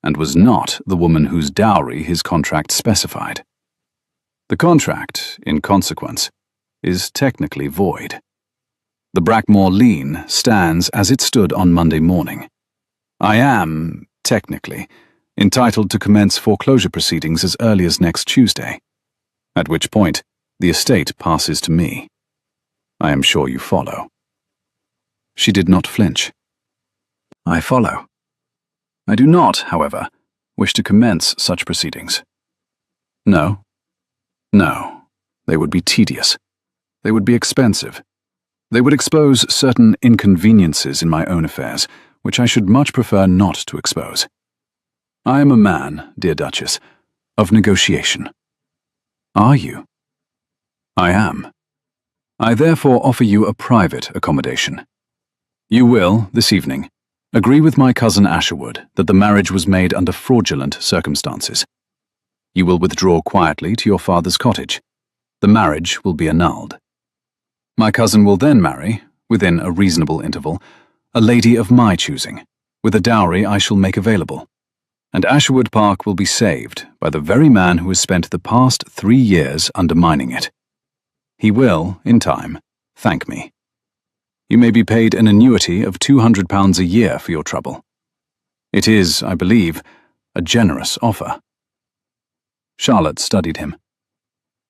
and was not the woman whose dowry his contract specified. The contract, in consequence, is technically void. The Brackmore lien stands as it stood on Monday morning. I am, technically, entitled to commence foreclosure proceedings as early as next Tuesday, at which point the estate passes to me. I am sure you follow." She did not flinch. "I follow. I do not, however, wish to commence such proceedings. No. No. They would be tedious. They would be expensive. They would expose certain inconveniences in my own affairs, which I should much prefer not to expose. I am a man, dear Duchess, of negotiation." "Are you?" "I am. I therefore offer you a private accommodation. You will, this evening, agree with my cousin Ashwood that the marriage was made under fraudulent circumstances. You will withdraw quietly to your father's cottage. The marriage will be annulled. My cousin will then marry, within a reasonable interval, a lady of my choosing, with a dowry I shall make available, and Ashwood Park will be saved by the very man who has spent the past 3 years undermining it. He will, in time, thank me. You may be paid an annuity of £200 a year for your trouble. It is, I believe, a generous offer." Charlotte studied him.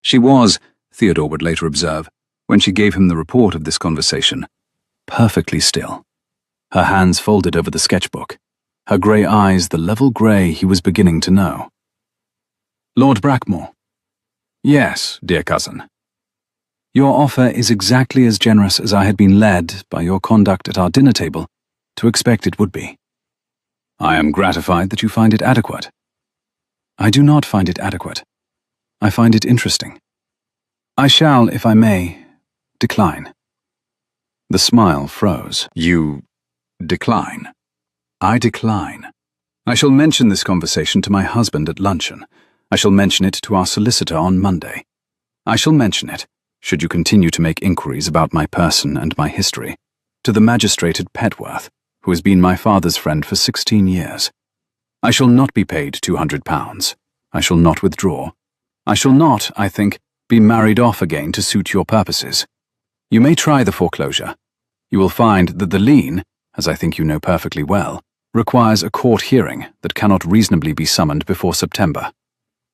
She was, Theodore would later observe, when she gave him the report of this conversation, perfectly still, her hands folded over the sketchbook, her grey eyes the level grey he was beginning to know. "Lord Brackmore." "Yes, dear cousin." "Your offer is exactly as generous as I had been led, by your conduct at our dinner table, to expect it would be. I am gratified that you find it adequate." "I do not find it adequate. I find it interesting. I shall, if I may, decline." The smile froze. "You decline?" "I decline. I shall mention this conversation to my husband at luncheon. I shall mention it to our solicitor on Monday. I shall mention it, should you continue to make inquiries about my person and my history, to the magistrate at Petworth, who has been my father's friend for 16 years. I shall not be paid £200. I shall not withdraw. I shall not, I think, be married off again to suit your purposes. You may try the foreclosure. You will find that the lien, as I think you know perfectly well, requires a court hearing that cannot reasonably be summoned before September.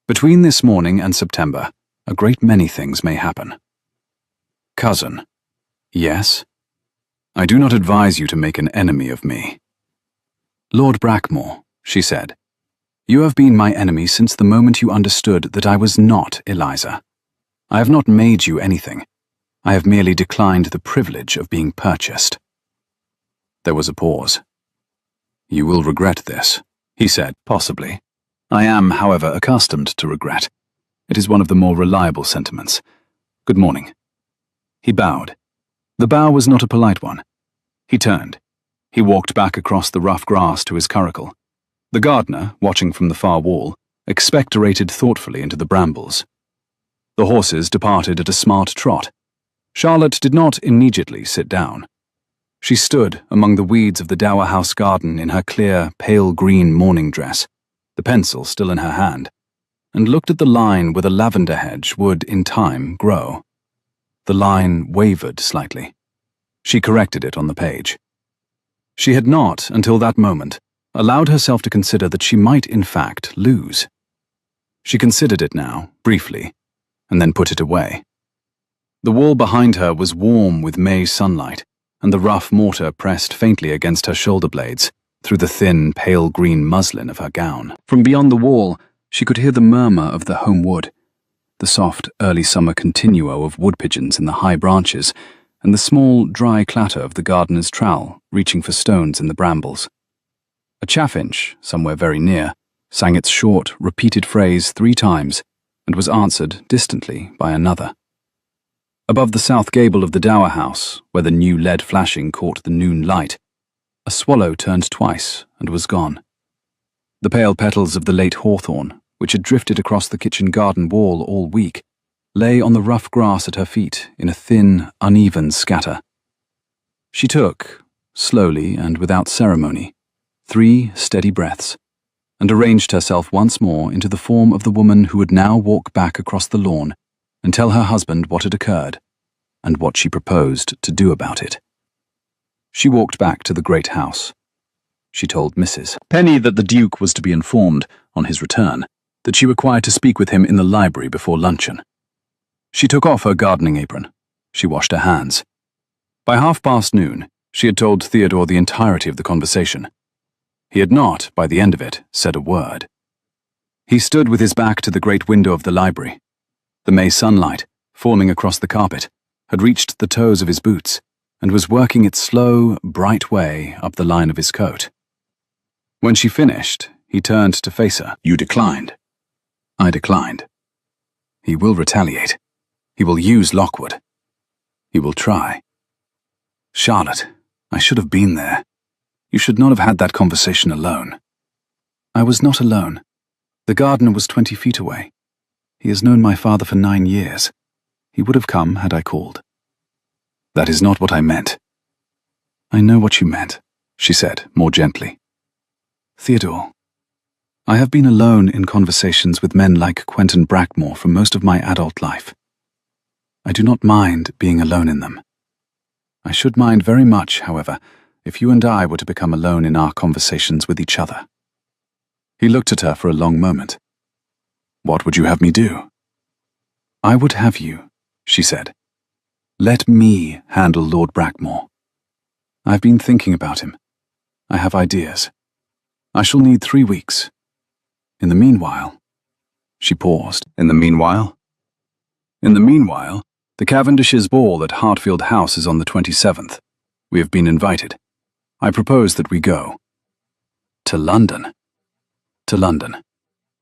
Between this morning and September, a great many things may happen." "Cousin." "Yes?" "I do not advise you to make an enemy of me." "Lord Brackmore," she said, "you have been my enemy since the moment you understood that I was not Eliza. I have not made you anything. I have merely declined the privilege of being purchased." There was a pause. "You will regret this," he said, "possibly. I am, however, accustomed to regret. It is one of the more reliable sentiments. Good morning." He bowed. The bow was not a polite one. He turned. He walked back across the rough grass to his curricle. The gardener, watching from the far wall, expectorated thoughtfully into the brambles. The horses departed at a smart trot. Charlotte did not immediately sit down. She stood among the weeds of the Dower House garden in her clear, pale green morning dress, the pencil still in her hand, and looked at the line where the lavender hedge would, in time, grow. The line wavered slightly. She corrected it on the page. She had not, until that moment, allowed herself to consider that she might in fact lose. She considered it now, briefly, and then put it away. The wall behind her was warm with May sunlight, and the rough mortar pressed faintly against her shoulder blades through the thin, pale green muslin of her gown. From beyond the wall, she could hear the murmur of the home wood, the soft, early summer continuo of wood pigeons in the high branches, and the small, dry clatter of the gardener's trowel reaching for stones in the brambles. A chaffinch, somewhere very near, sang its short, repeated phrase 3 times and was answered distantly by another. Above the south gable of the Dower House, where the new lead flashing caught the noon light, a swallow turned twice and was gone. The pale petals of the late hawthorn, which had drifted across the kitchen garden wall all week, lay on the rough grass at her feet in a thin, uneven scatter. She took, slowly and without ceremony, 3 steady breaths, and arranged herself once more into the form of the woman who would now walk back across the lawn and tell her husband what had occurred, and what she proposed to do about it. She walked back to the great house. She told Mrs. Penny that the Duke was to be informed, on his return, that she required to speak with him in the library before luncheon. She took off her gardening apron. She washed her hands. By noon, she had told Theodore the entirety of the conversation. He had not, by the end of it, said a word. He stood with his back to the great window of the library. The May sunlight, falling across the carpet, had reached the toes of his boots and was working its slow, bright way up the line of his coat. When she finished, he turned to face her. "You declined." "I declined." "He will retaliate. He will use Lockwood. He will try." "Charlotte, I should have been there. You should not have had that conversation alone." "I was not alone. The gardener was 20 feet away. He has known my father for 9 years. He would have come had I called." "That is not what I meant." "I know what you meant," she said, more gently. "Theodore, I have been alone in conversations with men like Quentin Brackmore for most of my adult life. I do not mind being alone in them. I should mind very much, however, if you and I were to become alone in our conversations with each other." He looked at her for a long moment. "What would you have me do?" "I would have you," she said, "let me handle Lord Brackmore. I've been thinking about him. I have ideas. I shall need 3 weeks. In the meanwhile—" She paused. "In the meanwhile?" "In the meanwhile, the Cavendish's ball at Hartfield House is on the 27th. We have been invited. I propose that we go." "To London?" "To London.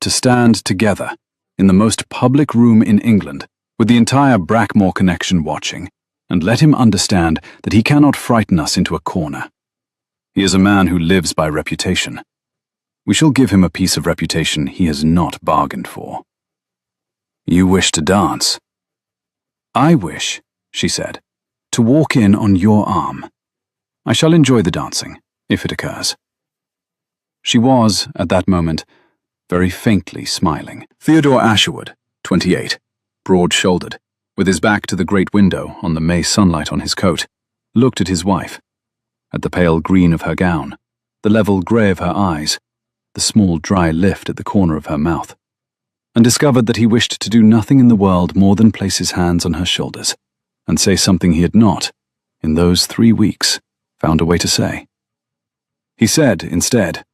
To stand together, in the most public room in England, with the entire Brackmore connection watching, and let him understand that he cannot frighten us into a corner. He is a man who lives by reputation. We shall give him a piece of reputation he has not bargained for." "You wish to dance?" "I wish," she said, "to walk in on your arm. I shall enjoy the dancing, if it occurs." She was, at that moment, very faintly smiling. Theodore Asherwood, 28, broad-shouldered, with his back to the great window on the May sunlight on his coat, looked at his wife, at the pale green of her gown, the level grey of her eyes, the small dry lift at the corner of her mouth, and discovered that he wished to do nothing in the world more than place his hands on her shoulders and say something he had not, in those 3 weeks, found a way to say. He said, instead,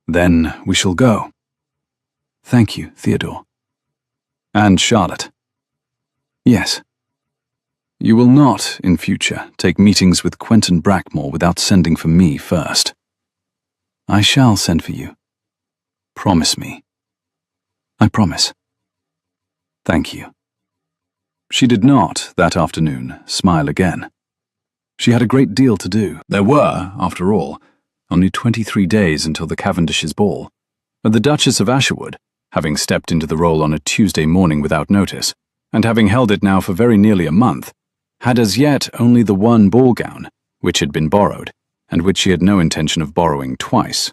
"Then we shall go." "Thank you, Theodore." "And Charlotte." "Yes." "You will not, in future, take meetings with Quentin Brackmore without sending for me first." "I shall send for you." "Promise me." "I promise." "Thank you." She did not, that afternoon, smile again. She had a great deal to do. There were, after all, only 23 days until the Cavendish's ball, and the Duchess of Asherwood, having stepped into the role on a Tuesday morning without notice, and having held it now for very nearly a month, had as yet only the one ball gown, which had been borrowed, and which she had no intention of borrowing twice.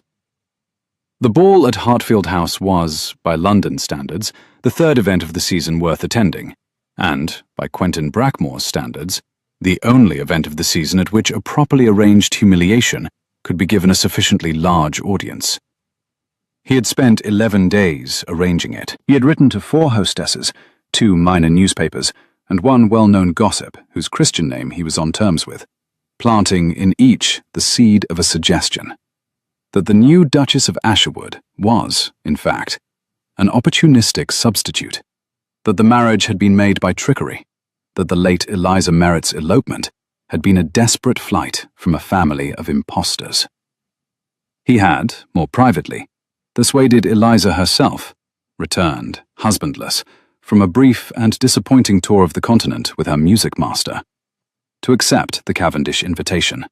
The ball at Hartfield House was, by London standards, the third event of the season worth attending, and, by Quentin Brackmore's standards, the only event of the season at which a properly arranged humiliation could be given a sufficiently large audience. He had spent 11 days arranging it. He had written to 4 hostesses, 2 minor newspapers, and 1 well-known gossip whose Christian name he was on terms with, planting in each the seed of a suggestion that the new Duchess of Asherwood was, in fact, an opportunistic substitute, that the marriage had been made by trickery, that the late Eliza Merritt's elopement had been a desperate flight from a family of impostors. He had, more privately, persuaded Eliza herself, returned, husbandless, from a brief and disappointing tour of the continent with her music master, to accept the Cavendish invitation.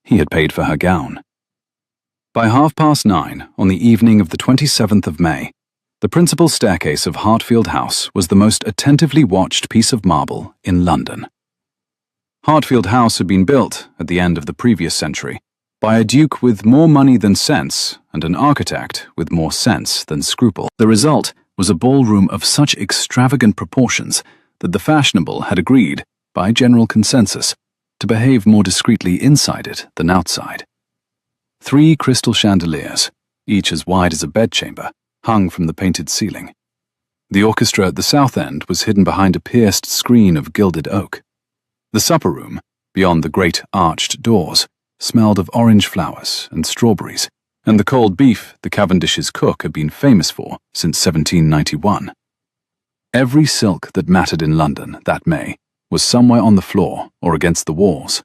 He had paid for her gown. By 9:30 on the evening of the 27th of May, the principal staircase of Hartfield House was the most attentively watched piece of marble in London. Hartfield House had been built, at the end of the previous century, by a duke with more money than sense and an architect with more sense than scruple. The result was a ballroom of such extravagant proportions that the fashionable had agreed, by general consensus, to behave more discreetly inside it than outside. 3 crystal chandeliers, each as wide as a bedchamber, hung from the painted ceiling. The orchestra at the south end was hidden behind a pierced screen of gilded oak. The supper room, beyond the great arched doors, smelled of orange flowers and strawberries, and the cold beef the Cavendish's cook had been famous for since 1791. Every silk that mattered in London that May was somewhere on the floor or against the walls,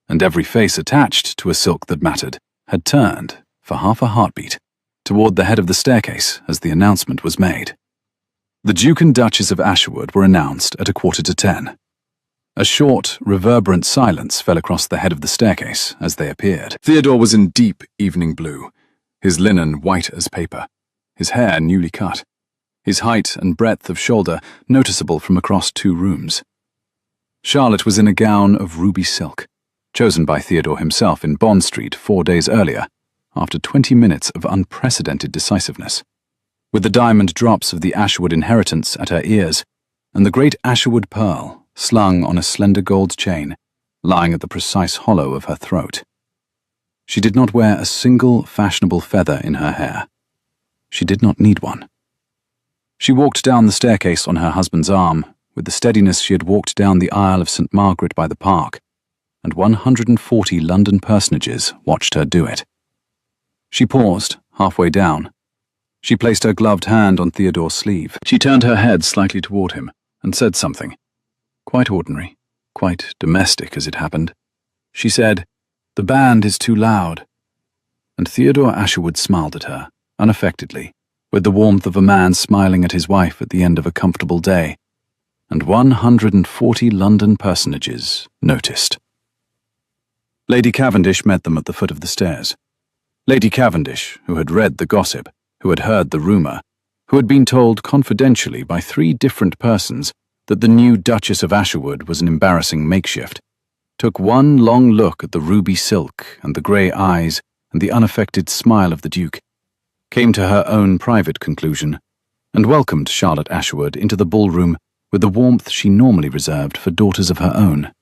and every face attached to a silk that mattered had turned, for half a heartbeat, toward the head of the staircase as the announcement was made. The Duke and Duchess of Asherwood were announced at 9:45. A short, reverberant silence fell across the head of the staircase as they appeared. Theodore was in deep evening blue, his linen white as paper, his hair newly cut, his height and breadth of shoulder noticeable from across 2 rooms. Charlotte was in a gown of ruby silk, chosen by Theodore himself in Bond Street 4 days earlier, after 20 minutes of unprecedented decisiveness, with the diamond drops of the Asherwood inheritance at her ears, and the great Asherwood pearl, slung on a slender gold chain, lying at the precise hollow of her throat. She did not wear a single fashionable feather in her hair. She did not need one. She walked down the staircase on her husband's arm, with the steadiness she had walked down the aisle of St. Margaret by the Park, and 140 London personages watched her do it. She paused, halfway down. She placed her gloved hand on Theodore's sleeve. She turned her head slightly toward him and said something. Quite ordinary, quite domestic as it happened. She said, "The band is too loud." And Theodore Asherwood smiled at her, unaffectedly, with the warmth of a man smiling at his wife at the end of a comfortable day. And 140 London personages noticed. Lady Cavendish met them at the foot of the stairs. Lady Cavendish, who had read the gossip, who had heard the rumour, who had been told confidentially by 3 different persons that the new Duchess of Asherwood was an embarrassing makeshift, took one long look at the ruby silk and the grey eyes and the unaffected smile of the Duke, came to her own private conclusion, and welcomed Charlotte Asherwood into the ballroom with the warmth she normally reserved for daughters of her own.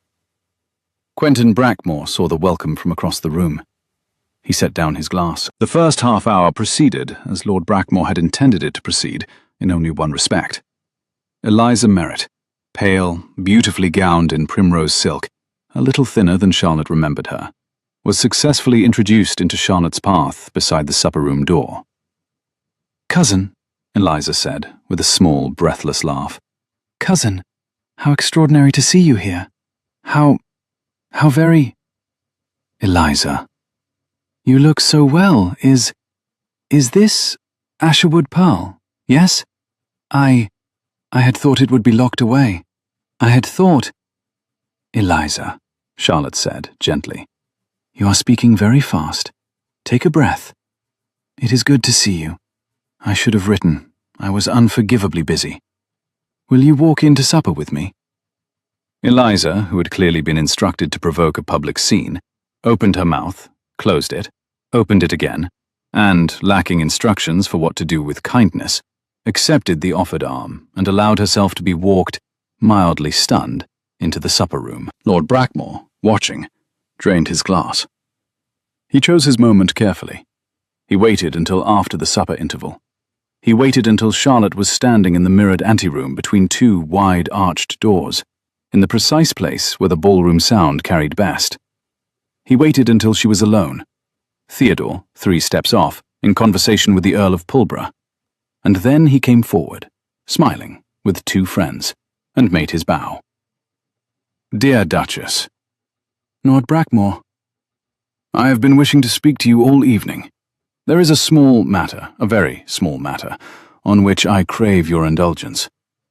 Quentin Brackmore saw the welcome from across the room. He set down his glass. The first half hour proceeded as Lord Brackmore had intended it to proceed, in only one respect. Eliza Merritt, pale, beautifully gowned in primrose silk, a little thinner than Charlotte remembered her, was successfully introduced into Charlotte's path beside the supper-room door. "Cousin," Eliza said, with a small, breathless laugh. "Cousin, how extraordinary to see you here. How very—" "Eliza, you look so well. Is this Asherwood pearl? Yes? I had thought it would be locked away." I had thought— Eliza, Charlotte said gently, you are speaking very fast. Take a breath. It is good to see you. I should have written. I was unforgivably busy. Will you walk in to supper with me? Eliza, who had clearly been instructed to provoke a public scene, opened her mouth, closed it, opened it again, and, lacking instructions for what to do with kindness, accepted the offered arm and allowed herself to be walked, mildly stunned, into the supper room. Lord Brackmore, watching, drained his glass. He chose his moment carefully. He waited until after the supper interval. He waited until Charlotte was standing in the mirrored anteroom between two wide arched doors, in the precise place where the ballroom sound carried best. He waited until she was alone, Theodore 3 steps off, in conversation with the Earl of Pulborough, and then he came forward, smiling, with 2 friends, and made his bow. Dear Duchess, Lord Brackmore, I have been wishing to speak to you all evening. There is a small matter, a very small matter, on which I crave your indulgence.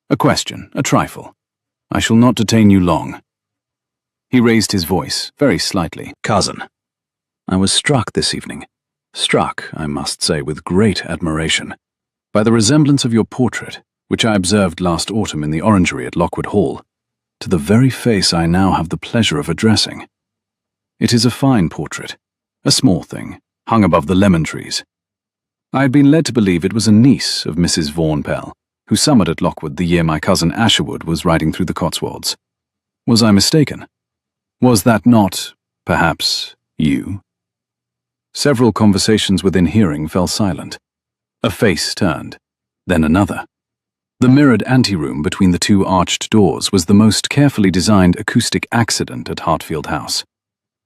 A question, a trifle. I shall not detain you long. He raised his voice, very slightly. Cousin, I was struck this evening, struck, I must say, with great admiration, by the resemblance of your portrait, which I observed last autumn in the orangery at Lockwood Hall, to the very face I now have the pleasure of addressing. It is a fine portrait, a small thing, hung above the lemon trees. I had been led to believe it was a niece of Mrs. Vaughan Pell, who summered at Lockwood the year my cousin Asherwood was riding through the Cotswolds. Was I mistaken? Was that not, perhaps, you? Several conversations within hearing fell silent. A face turned, then another. The mirrored anteroom between the 2 arched doors was the most carefully designed acoustic accident at Hartfield House.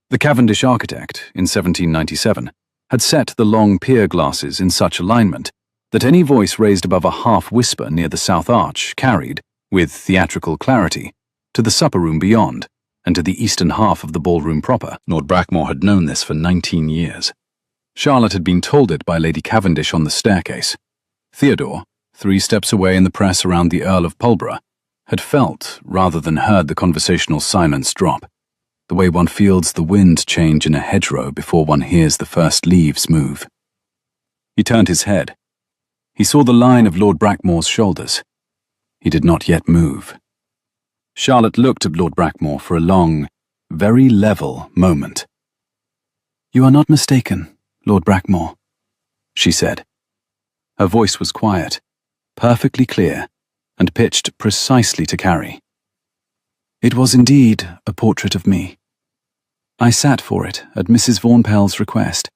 The Cavendish architect, in 1797, had set the long pier glasses in such alignment that any voice raised above a half-whisper near the south arch carried, with theatrical clarity, to the supper-room beyond, and to the eastern half of the ballroom proper. Lord Brackmore had known this for 19 years. Charlotte had been told it by Lady Cavendish on the staircase. Theodore, 3 steps away in the press around the Earl of Pulborough, had felt, rather than heard, the conversational silence drop, the way one feels the wind change in a hedgerow before one hears the first leaves move. He turned his head. He saw the line of Lord Brackmore's shoulders. He did not yet move. Charlotte looked at Lord Brackmore for a long, very level moment. You are not mistaken, Lord Brackmore, she said. Her voice was quiet, perfectly clear, and pitched precisely to carry. It was indeed a portrait of me. I sat for it at Mrs. Vaughan Pell's request,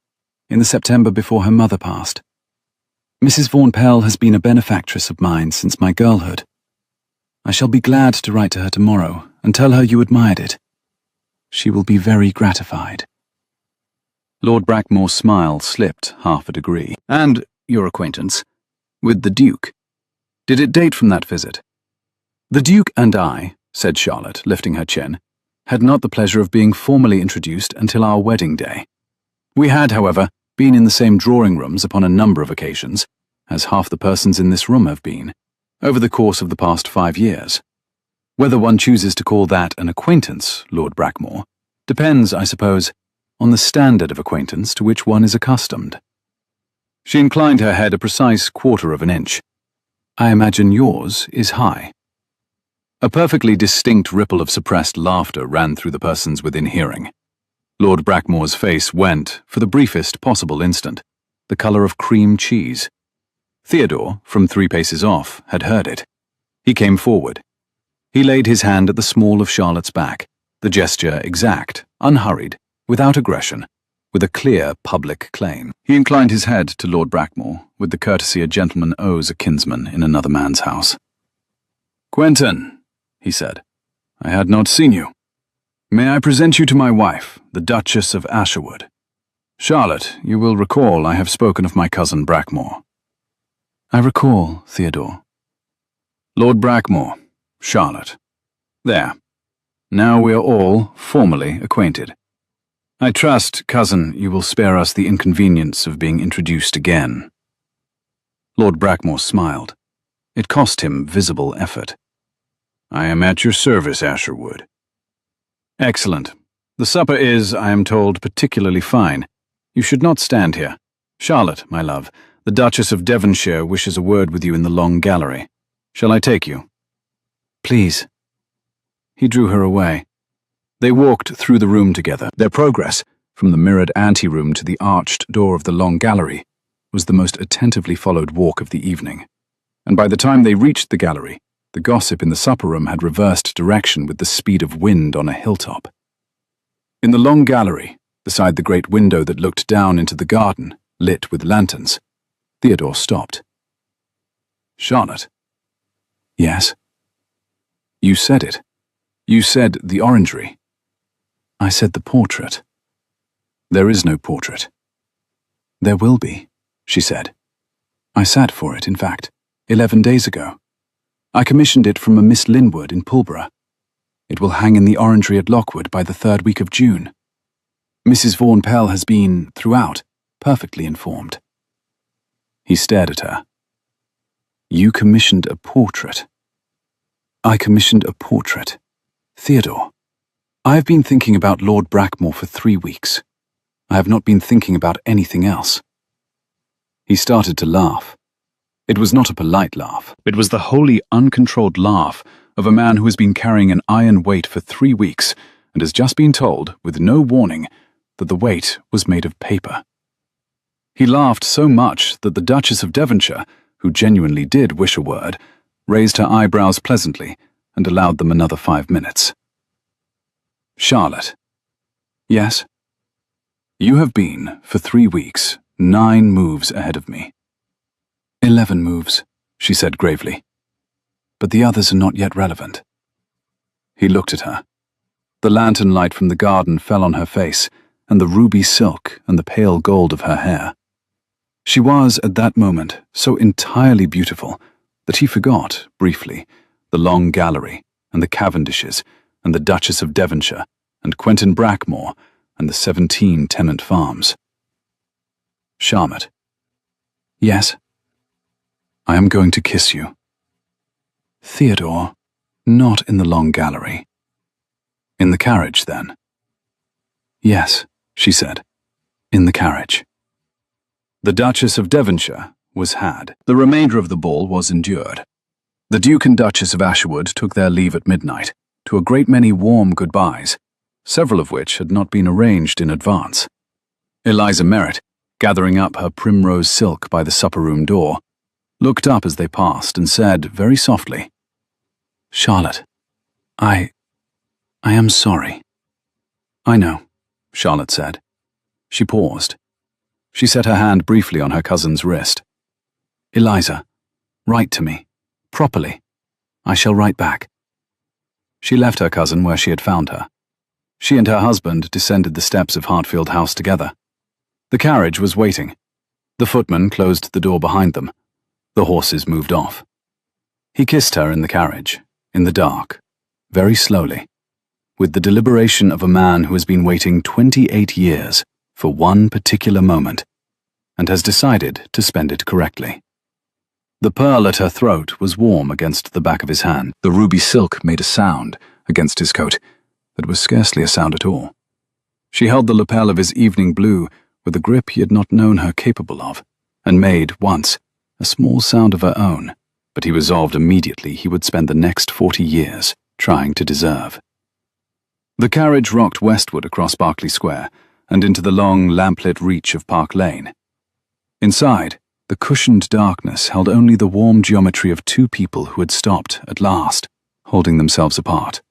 in the September before her mother passed. Mrs. Vaughan Pell has been a benefactress of mine since my girlhood. I shall be glad to write to her tomorrow and tell her you admired it. She will be very gratified. Lord Brackmore's smile slipped half a degree. And your acquaintance with the Duke. Did it date from that visit? The Duke and I, said Charlotte, lifting her chin, had not the pleasure of being formally introduced until our wedding day. We had, however, been in the same drawing rooms upon a number of occasions, as half the persons in this room have been, over the course of the past 5 years. Whether one chooses to call that an acquaintance, Lord Brackmore, depends, I suppose, on the standard of acquaintance to which one is accustomed. She inclined her head a precise 1/4 of an inch. I imagine yours is high. A perfectly distinct ripple of suppressed laughter ran through the persons within hearing. Lord Brackmore's face went, for the briefest possible instant, the colour of cream cheese. Theodore, from 3 paces off, had heard it. He came forward. He laid his hand at the small of Charlotte's back, the gesture exact, unhurried, without aggression, with a clear public claim. He inclined his head to Lord Brackmore, with the courtesy a gentleman owes a kinsman in another man's house. Quentin, he said, I had not seen you. May I present you to my wife, the Duchess of Asherwood? Charlotte, you will recall I have spoken of my cousin Brackmore. I recall, Theodore. Lord Brackmore, Charlotte. There. Now we are all formally acquainted. I trust, cousin, you will spare us the inconvenience of being introduced again. Lord Brackmore smiled. It cost him visible effort. I am at your service, Asherwood. Excellent. The supper is, I am told, particularly fine. You should not stand here. Charlotte, my love, the Duchess of Devonshire wishes a word with you in the long gallery. Shall I take you? Please. He drew her away. They walked through the room together. Their progress, from the mirrored anteroom to the arched door of the long gallery, was the most attentively followed walk of the evening. And by the time they reached the gallery, the gossip in the supper room had reversed direction with the speed of wind on a hilltop. In the long gallery, beside the great window that looked down into the garden, lit with lanterns, Theodore stopped. Charlotte. Yes? You said it. You said the orangery. I said the portrait. There is no portrait. There will be, she said. I sat for it, in fact, 11 days ago. I commissioned it from a Miss Linwood in Pulborough. It will hang in the orangery at Lockwood by the 3rd week of June. Mrs. Vaughan Pell has been, throughout, perfectly informed. He stared at her. You commissioned a portrait. I commissioned a portrait. Theodore, I have been thinking about Lord Brackmore for 3 weeks. I have not been thinking about anything else. He started to laugh. It was not a polite laugh. It was the wholly uncontrolled laugh of a man who has been carrying an iron weight for 3 weeks and has just been told, with no warning, that the weight was made of paper. He laughed so much that the Duchess of Devonshire, who genuinely did wish a word, raised her eyebrows pleasantly and allowed them another 5 minutes. Charlotte. Yes? You have been, for 3 weeks, 9 moves ahead of me. 11 moves, she said gravely. But the others are not yet relevant. He looked at her. The lantern light from the garden fell on her face, and the ruby silk and the pale gold of her hair. She was, at that moment, so entirely beautiful that he forgot, briefly, the long gallery, and the Cavendishes, and the Duchess of Devonshire, and Quentin Brackmore, and the 17 tenant farms. Charlotte. Yes? I am going to kiss you. Theodore, not in the long gallery. In the carriage, then? Yes, she said, in the carriage. The Duchess of Devonshire was had. The remainder of the ball was endured. The Duke and Duchess of Asherwood took their leave at midnight, to a great many warm goodbyes, several of which had not been arranged in advance. Eliza Merritt, gathering up her primrose silk by the supper-room door, looked up as they passed and said very softly, Charlotte, I am sorry. I know, Charlotte said. She paused. She set her hand briefly on her cousin's wrist. Eliza, write to me, properly. I shall write back. She left her cousin where she had found her. She and her husband descended the steps of Hartfield House together. The carriage was waiting. The footman closed the door behind them. The horses moved off. He kissed her in the carriage, in the dark, very slowly, with the deliberation of a man who has been waiting 28 years for one particular moment, and has decided to spend it correctly. The pearl at her throat was warm against the back of his hand. The ruby silk made a sound against his coat that was scarcely a sound at all. She held the lapel of his evening blue with a grip he had not known her capable of, and made, once, a small sound of her own, but he resolved immediately he would spend the next 40 years trying to deserve. The carriage rocked westward across Berkeley Square and into the long, lamplit reach of Park Lane. Inside, the cushioned darkness held only the warm geometry of 2 people who had stopped, at last, holding themselves apart.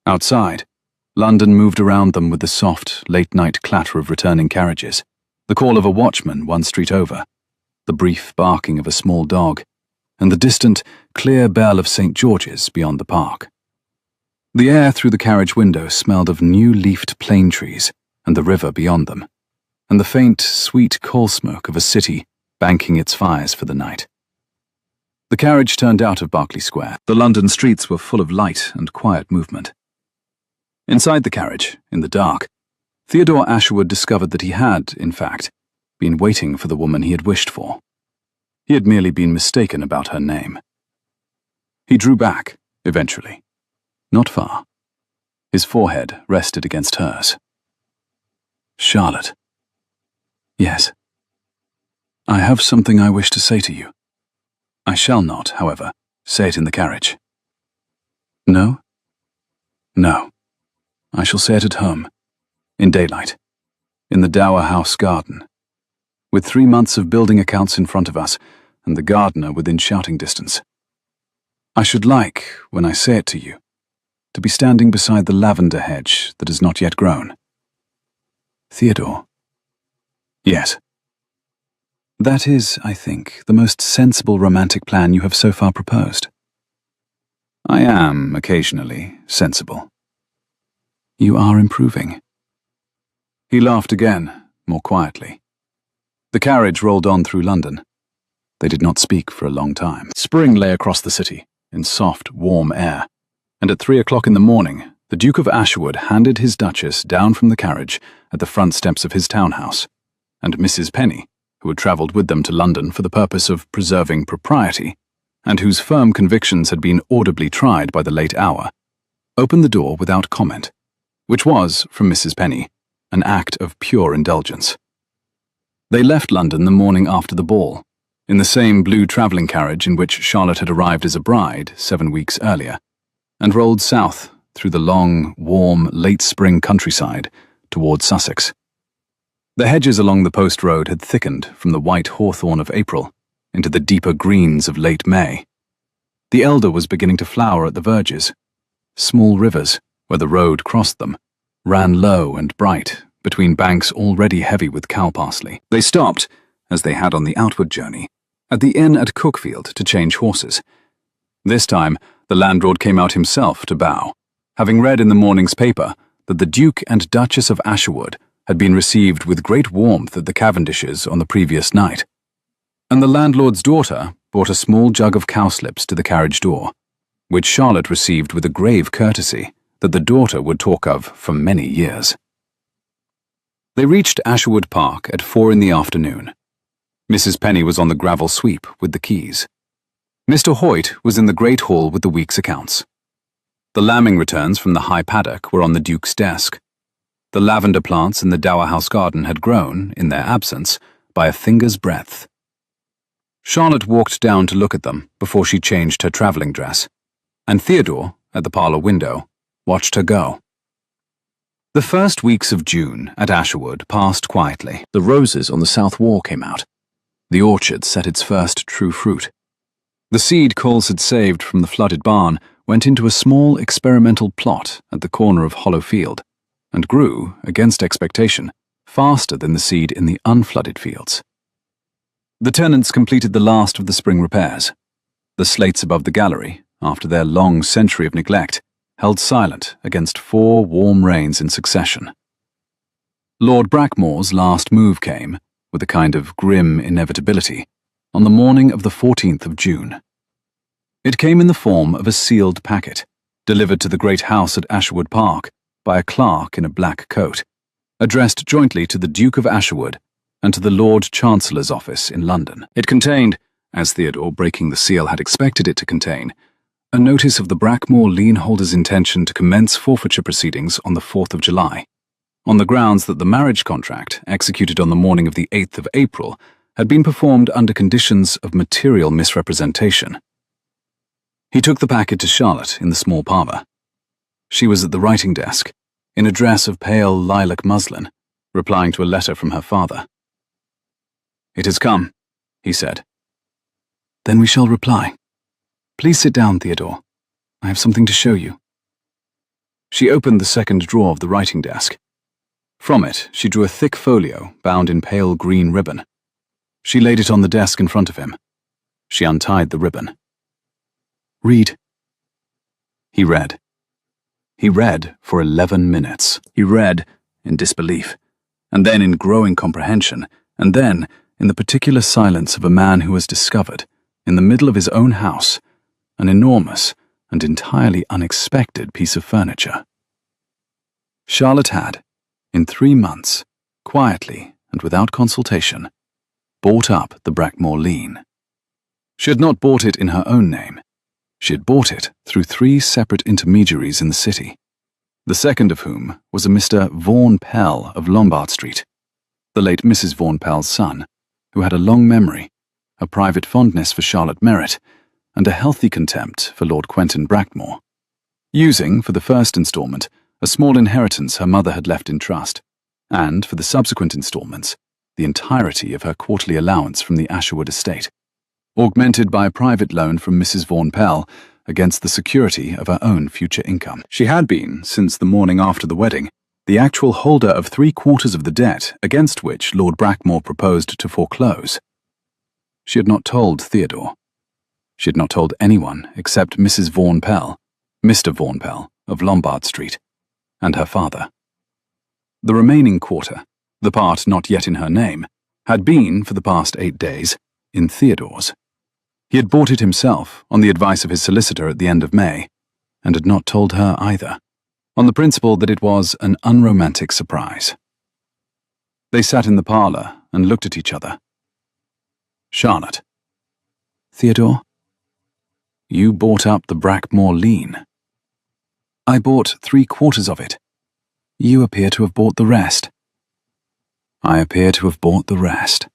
Outside, London moved around them with the soft, late-night clatter of returning carriages, the call of a watchman 1 street over, the brief barking of a small dog, and the distant, clear bell of St. George's beyond the park. The air through the carriage window smelled of new-leafed plane trees and the river beyond them, and the faint, sweet coal smoke of a city banking its fires for the night. The carriage turned out of Berkeley Square. The London streets were full of light and quiet movement. Inside the carriage, in the dark, Theodore Asherwood discovered that he had, in fact, been waiting for the woman he had wished for. He had merely been mistaken about her name. He drew back, eventually. Not far. His forehead rested against hers. Charlotte. Yes. I have something I wish to say to you. I shall not, however, say it in the carriage. No? No. I shall say it at home, in daylight, in the Dower House garden, with 3 months of building accounts in front of us and the gardener within shouting distance. I should like, when I say it to you, to be standing beside the lavender hedge that has not yet grown. Theodore. Yes. That is, I think, the most sensible romantic plan you have so far proposed. I am, occasionally, sensible. You are improving. He laughed again, more quietly. The carriage rolled on through London. They did not speak for a long time. Spring lay across the city, in soft, warm air, and at 3 o'clock in the morning, the Duke of Ashwood handed his Duchess down from the carriage at the front steps of his townhouse, and Mrs. Penny, who had travelled with them to London for the purpose of preserving propriety, and whose firm convictions had been audibly tried by the late hour, opened the door without comment, which was, from Mrs. Penny, an act of pure indulgence. They left London the morning after the ball, in the same blue travelling carriage in which Charlotte had arrived as a bride 7 weeks earlier, and rolled south through the long, warm, late-spring countryside towards Sussex. The hedges along the post road had thickened from the white hawthorn of April into the deeper greens of late May. The elder was beginning to flower at the verges. Small rivers, where the road crossed them, ran low and bright between banks already heavy with cow parsley. They stopped, as they had on the outward journey, at the inn at Cookfield to change horses. This time, the landlord came out himself to bow, having read in the morning's paper that the Duke and Duchess of Ashwood had been received with great warmth at the Cavendishes on the previous night, and the landlord's daughter brought a small jug of cowslips to the carriage door, which Charlotte received with a grave courtesy that the daughter would talk of for many years. They reached Ashwood Park at 4 in the afternoon. Mrs. Penny was on the gravel sweep with the keys. Mr. Hoyt was in the great hall with the week's accounts. The lambing returns from the high paddock were on the Duke's desk. The lavender plants in the Dower House garden had grown, in their absence, by a finger's breadth. Charlotte walked down to look at them before she changed her travelling dress, and Theodore, at the parlour window, watched her go. The first weeks of June at Ashwood passed quietly. The roses on the south wall came out. The orchard set its first true fruit. The seed Coles had saved from the flooded barn went into a small experimental plot at the corner of Hollow Field, and grew, against expectation, faster than the seed in the unflooded fields. The tenants completed the last of the spring repairs. The slates above the gallery, after their long century of neglect, held silent against 4 warm rains in succession. Lord Brackmore's last move came, with a kind of grim inevitability, on the morning of the 14th of June. It came in the form of a sealed packet, delivered to the great house at Ashwood Park by a clerk in a black coat, addressed jointly to the Duke of Ashwood and to the Lord Chancellor's office in London. It contained, as Theodore, breaking the seal, had expected it to contain, a notice of the Brackmore lienholder's intention to commence forfeiture proceedings on the 4th of July, on the grounds that the marriage contract, executed on the morning of the 8th of April, had been performed under conditions of material misrepresentation. He took the packet to Charlotte in the small parlour. She was at the writing desk, in a dress of pale lilac muslin, replying to a letter from her father. "It has come," he said. "Then we shall reply. Please sit down, Theodore. I have something to show you." She opened the second drawer of the writing desk. From it, she drew a thick folio bound in pale green ribbon. She laid it on the desk in front of him. She untied the ribbon. "Read." He read. He read for 11 minutes. He read in disbelief, and then in growing comprehension, and then in the particular silence of a man who has discovered, in the middle of his own house, an enormous and entirely unexpected piece of furniture. Charlotte had, in 3 months, quietly and without consultation, bought up the Brackmore lien. She had not bought it in her own name. She had bought it through 3 separate intermediaries in the city, the second of whom was a Mr. Vaughan Pell of Lombard Street, the late Mrs. Vaughan Pell's son, who had a long memory, a private fondness for Charlotte Merritt, and a healthy contempt for Lord Quentin Brackmore, using, for the first instalment, a small inheritance her mother had left in trust, and, for the subsequent instalments, the entirety of her quarterly allowance from the Asherwood estate, augmented by a private loan from Mrs. Vaughan Pell against the security of her own future income. She had been, since the morning after the wedding, the actual holder of 3/4 of the debt against which Lord Brackmore proposed to foreclose. She had not told Theodore. She had not told anyone except Mrs. Vaughan Pell, Mr. Vaughan Pell of Lombard Street, and her father. The remaining quarter, the part not yet in her name, had been, for the past 8 days, in Theodore's. He had bought it himself, on the advice of his solicitor at the end of May, and had not told her either, on the principle that it was an unromantic surprise. They sat in the parlour and looked at each other. Charlotte. Theodore, you bought up the Brackmore lien. I bought 3/4 of it. You appear to have bought the rest. I appear to have bought the rest.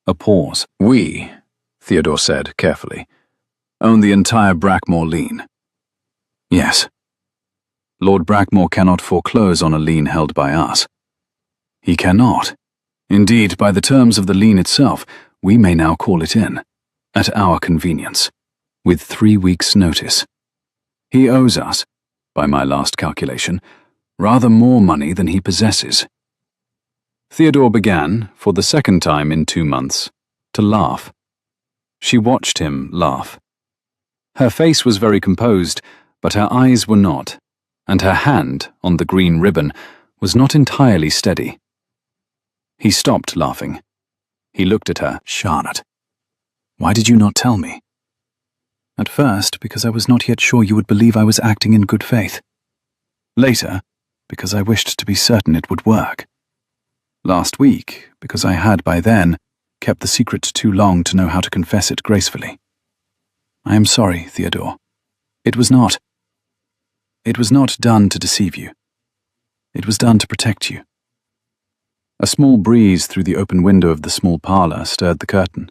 A pause. We, Theodore said carefully, own the entire Brackmore lien. Yes. Lord Brackmore cannot foreclose on a lien held by us. He cannot. Indeed, by the terms of the lien itself, we may now call it in, at our convenience, with 3 weeks' notice. He owes us, by my last calculation, rather more money than he possesses. Theodore began, for the second time in 2 months, to laugh. She watched him laugh. Her face was very composed, but her eyes were not, and her hand, on the green ribbon, was not entirely steady. He stopped laughing. He looked at her. Charlotte, why did you not tell me? At first, because I was not yet sure you would believe I was acting in good faith. Later, because I wished to be certain it would work. Last week, because I had, by then, kept the secret too long to know how to confess it gracefully. I am sorry, Theodore. It was not done to deceive you. It was done to protect you. A small breeze through the open window of the small parlour stirred the curtain.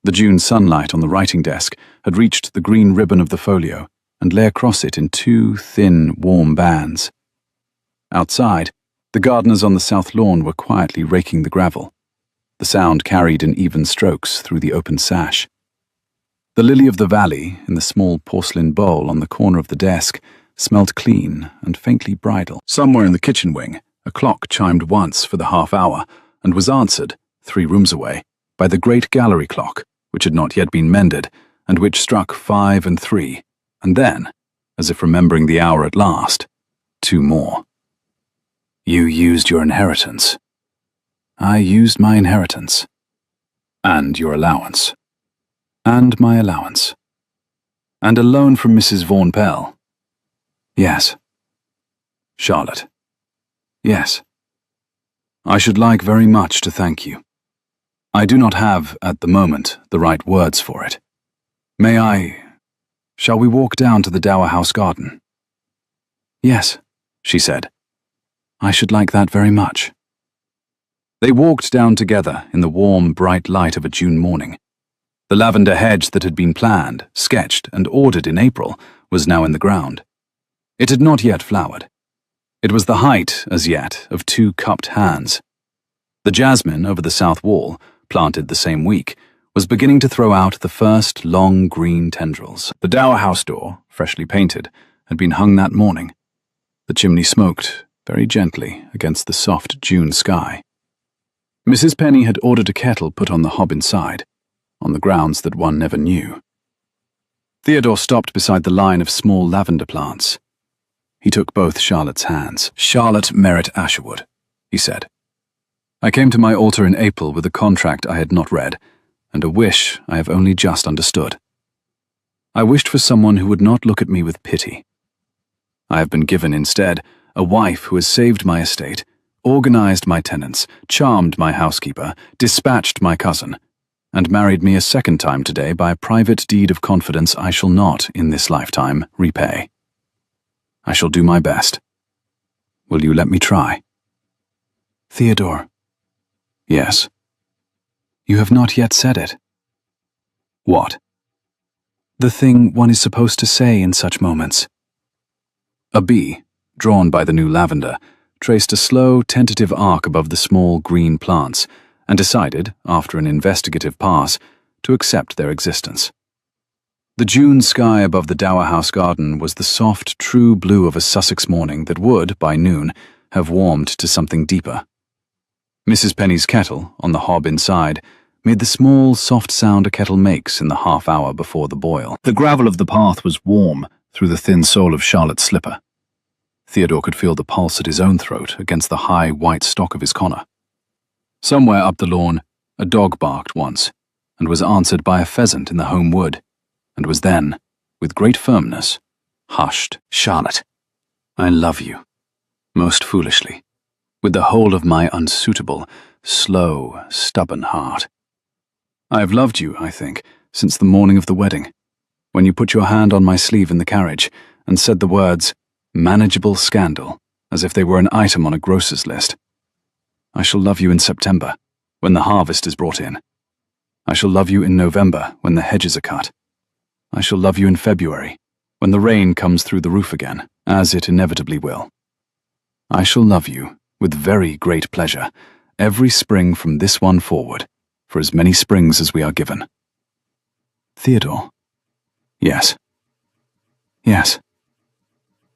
The June sunlight on the writing desk had reached the green ribbon of the folio and lay across it in 2 thin, warm bands. Outside, the gardeners on the south lawn were quietly raking the gravel. The sound carried in even strokes through the open sash. The lily of the valley, in the small porcelain bowl on the corner of the desk, smelled clean and faintly bridal. Somewhere in the kitchen wing, a clock chimed once for the half-hour and was answered, 3 rooms away, by the great gallery clock, which had not yet been mended, and which struck 5 and 3, and then, as if remembering the hour at last, 2 more. You used your inheritance. I used my inheritance. And your allowance. And my allowance. And a loan from Mrs. Vaughan Pell. Yes. Charlotte. Yes. I should like very much to thank you. I do not have, at the moment, the right words for it. Shall we walk down to the Dower House garden? Yes, she said. I should like that very much. They walked down together in the warm, bright light of a June morning. The lavender hedge that had been planned, sketched, and ordered in April was now in the ground. It had not yet flowered. It was the height, as yet, of 2 cupped hands. The jasmine over the south wall, planted the same week, was beginning to throw out the first long green tendrils. The Dower House door, freshly painted, had been hung that morning. The chimney smoked, very gently, against the soft June sky. Mrs. Penny had ordered a kettle put on the hob inside, on the grounds that one never knew. Theodore stopped beside the line of small lavender plants. He took both Charlotte's hands. Charlotte Merritt Asherwood, he said. I came to my altar in April with a contract I had not read, and a wish I have only just understood. I wished for someone who would not look at me with pity. I have been given, instead, a wife who has saved my estate, organized my tenants, charmed my housekeeper, dispatched my cousin, and married me a second time today by a private deed of confidence I shall not, in this lifetime, repay. I shall do my best. Will you let me try? Theodore. Yes. You have not yet said it. What? The thing one is supposed to say in such moments. A bee, drawn by the new lavender, traced a slow, tentative arc above the small green plants and decided, after an investigative pass, to accept their existence. The June sky above the Dower House garden was the soft, true blue of a Sussex morning that would, by noon, have warmed to something deeper. Mrs. Penny's kettle, on the hob inside, made the small, soft sound a kettle makes in the half-hour before the boil. The gravel of the path was warm through the thin sole of Charlotte's slipper. Theodore could feel the pulse at his own throat against the high, white stock of his collar. Somewhere up the lawn, a dog barked once, and was answered by a pheasant in the home wood, and was then, with great firmness, hushed. Charlotte, I love you, most foolishly, with the whole of my unsuitable, slow, stubborn heart. I have loved you, I think, since the morning of the wedding, when you put your hand on my sleeve in the carriage and said the words, manageable scandal, as if they were an item on a grocer's list. I shall love you in September, when the harvest is brought in. I shall love you in November, when the hedges are cut. I shall love you in February, when the rain comes through the roof again, as it inevitably will. I shall love you, with very great pleasure, every spring from this one forward, for as many springs as we are given. Theodore. Yes. Yes.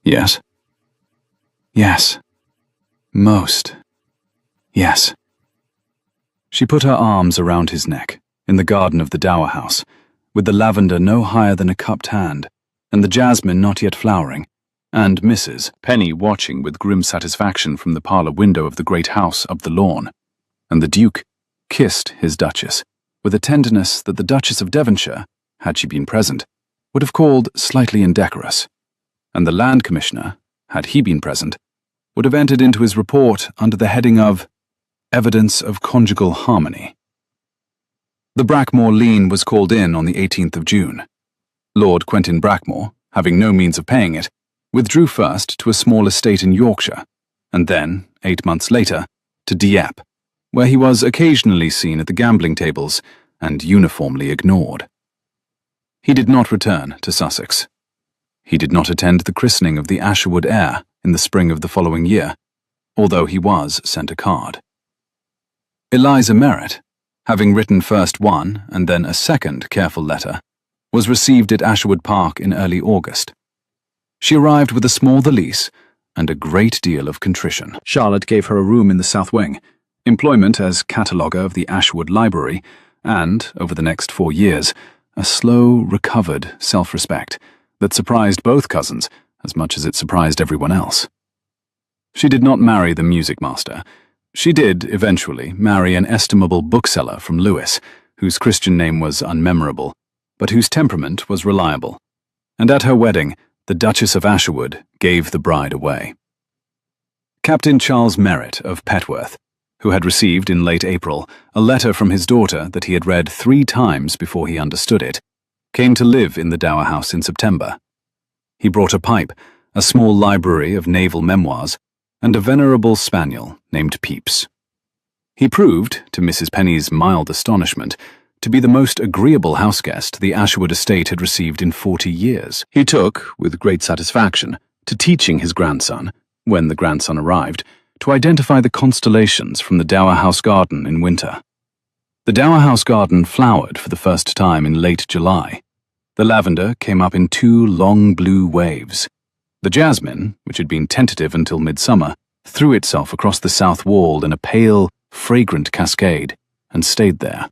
Yes. Yes. Most. Yes. She put her arms around his neck, in the garden of the Dower House, with the lavender no higher than a cupped hand, and the jasmine not yet flowering, and Mrs. Penny watching with grim satisfaction from the parlour window of the great house up the lawn, and the Duke kissed his Duchess, with a tenderness that the Duchess of Devonshire, had she been present, would have called slightly indecorous, and the Land Commissioner, had he been present, would have entered into his report under the heading of Evidence of Conjugal Harmony. The Brackmore lien was called in on the 18th of June. Lord Quentin Brackmore, having no means of paying it, withdrew first to a small estate in Yorkshire, and then, 8 months later, to Dieppe, where he was occasionally seen at the gambling tables and uniformly ignored. He did not return to Sussex. He did not attend the christening of the Asherwood heir in the spring of the following year, although he was sent a card. Eliza Merritt, having written first one and then a second careful letter, was received at Asherwood Park in early August. She arrived with a small valise and a great deal of contrition. Charlotte gave her a room in the south wing, employment as cataloguer of the Asherwood Library, and, over the next 4 years, a slow, recovered self-respect that surprised both cousins as much as it surprised everyone else. She did not marry the music master. She did, eventually, marry an estimable bookseller from Lewis, whose Christian name was unmemorable, but whose temperament was reliable. And at her wedding, the Duchess of Asherwood gave the bride away. Captain Charles Merritt of Petworth, who had received in late April a letter from his daughter that he had read 3 times before he understood it, came to live in the Dower House in September. He brought a pipe, a small library of naval memoirs, and a venerable spaniel named Pepys. He proved, to Mrs. Penny's mild astonishment, to be the most agreeable houseguest the Asherwood estate had received in 40 years. He took, with great satisfaction, to teaching his grandson, when the grandson arrived, to identify the constellations from the Dower House garden in winter. The Dower House garden flowered for the first time in late July. The lavender came up in 2 long blue waves. The jasmine, which had been tentative until midsummer, threw itself across the south wall in a pale, fragrant cascade, and stayed there.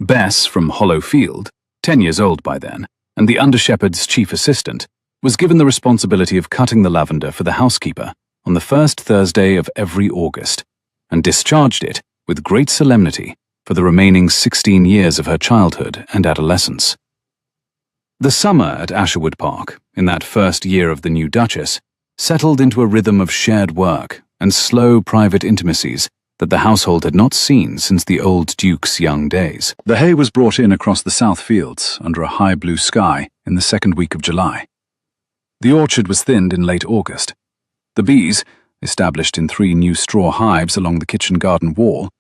Bess from Hollow Field, 10 years old by then, and the under-shepherd's chief assistant, was given the responsibility of cutting the lavender for the housekeeper on the first Thursday of every August, and discharged it with great solemnity for the remaining 16 years of her childhood and adolescence. The summer at Asherwood Park, in that first year of the new Duchess, settled into a rhythm of shared work and slow private intimacies that the household had not seen since the old Duke's young days. The hay was brought in across the south fields under a high blue sky in the second week of July. The orchard was thinned in late August. The bees, established in 3 new straw hives along the kitchen garden wall,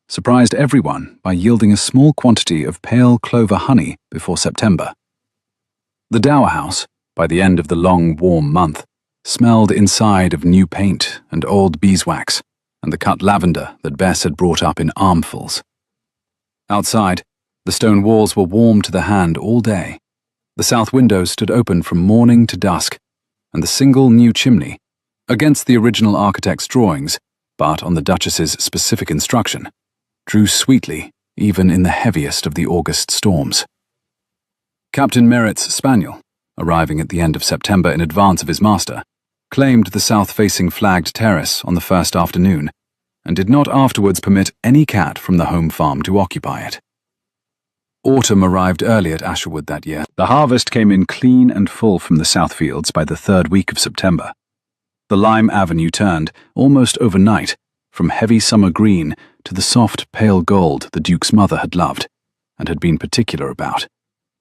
surprised everyone by yielding a small quantity of pale clover honey before September. The dower house, by the end of the long, warm month, smelled inside of new paint and old beeswax and the cut lavender that Bess had brought up in armfuls. Outside, the stone walls were warm to the hand all day. The south windows stood open from morning to dusk, and the single new chimney, against the original architect's drawings, but on the Duchess's specific instruction, drew sweetly even in the heaviest of the August storms. Captain Merritt's spaniel, arriving at the end of September in advance of his master, claimed the south-facing flagged terrace on the first afternoon, and did not afterwards permit any cat from the home farm to occupy it. Autumn arrived early at Asherwood that year. The harvest came in clean and full from the south fields by the 3rd week of September. The lime avenue turned, almost overnight, from heavy summer green to the soft pale gold the Duke's mother had loved, and had been particular about,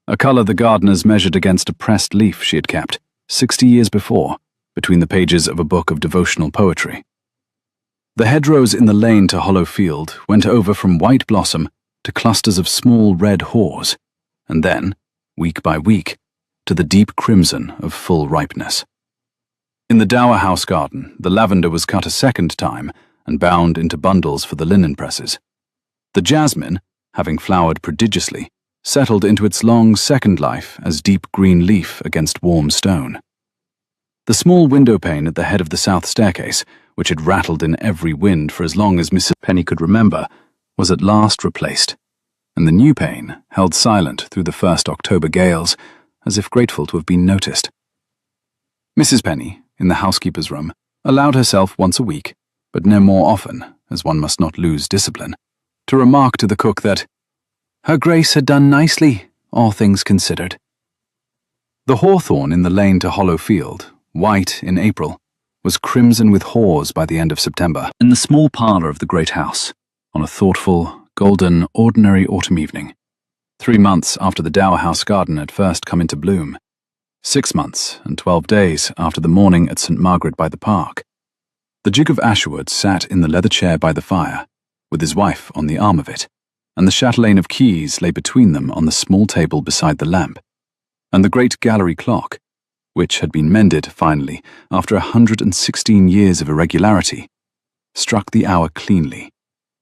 a colour the gardeners measured against a pressed leaf she had kept, 60 years before, between the pages of a book of devotional poetry. The hedgerows in the lane to Hollow Field went over from white blossom to clusters of small red haws, and then, week by week, to the deep crimson of full ripeness. In the dower house garden, the lavender was cut a second time and bound into bundles for the linen presses. The jasmine, having flowered prodigiously, settled into its long second life as deep green leaf against warm stone. The small window pane at the head of the south staircase, which had rattled in every wind for as long as Mrs. Penny could remember, was at last replaced, and the new pane held silent through the first October gales, as if grateful to have been noticed. Mrs. Penny, in the housekeeper's room, allowed herself once a week, but no more often, as one must not lose discipline, to remark to the cook that Her Grace had done nicely, all things considered. The hawthorn in the lane to Hollow Field, white in April, was crimson with haws by the end of September. In the small parlour of the great house, on a thoughtful, golden, ordinary autumn evening, 3 months after the dower house garden had first come into bloom, 6 months and 12 days after the morning at St. Margaret by the Park, the Duke of Asherwood sat in the leather chair by the fire, with his wife on the arm of it, and the chatelaine of keys lay between them on the small table beside the lamp, and the great gallery clock, which had been mended, finally, after 116 years of irregularity, struck the hour cleanly,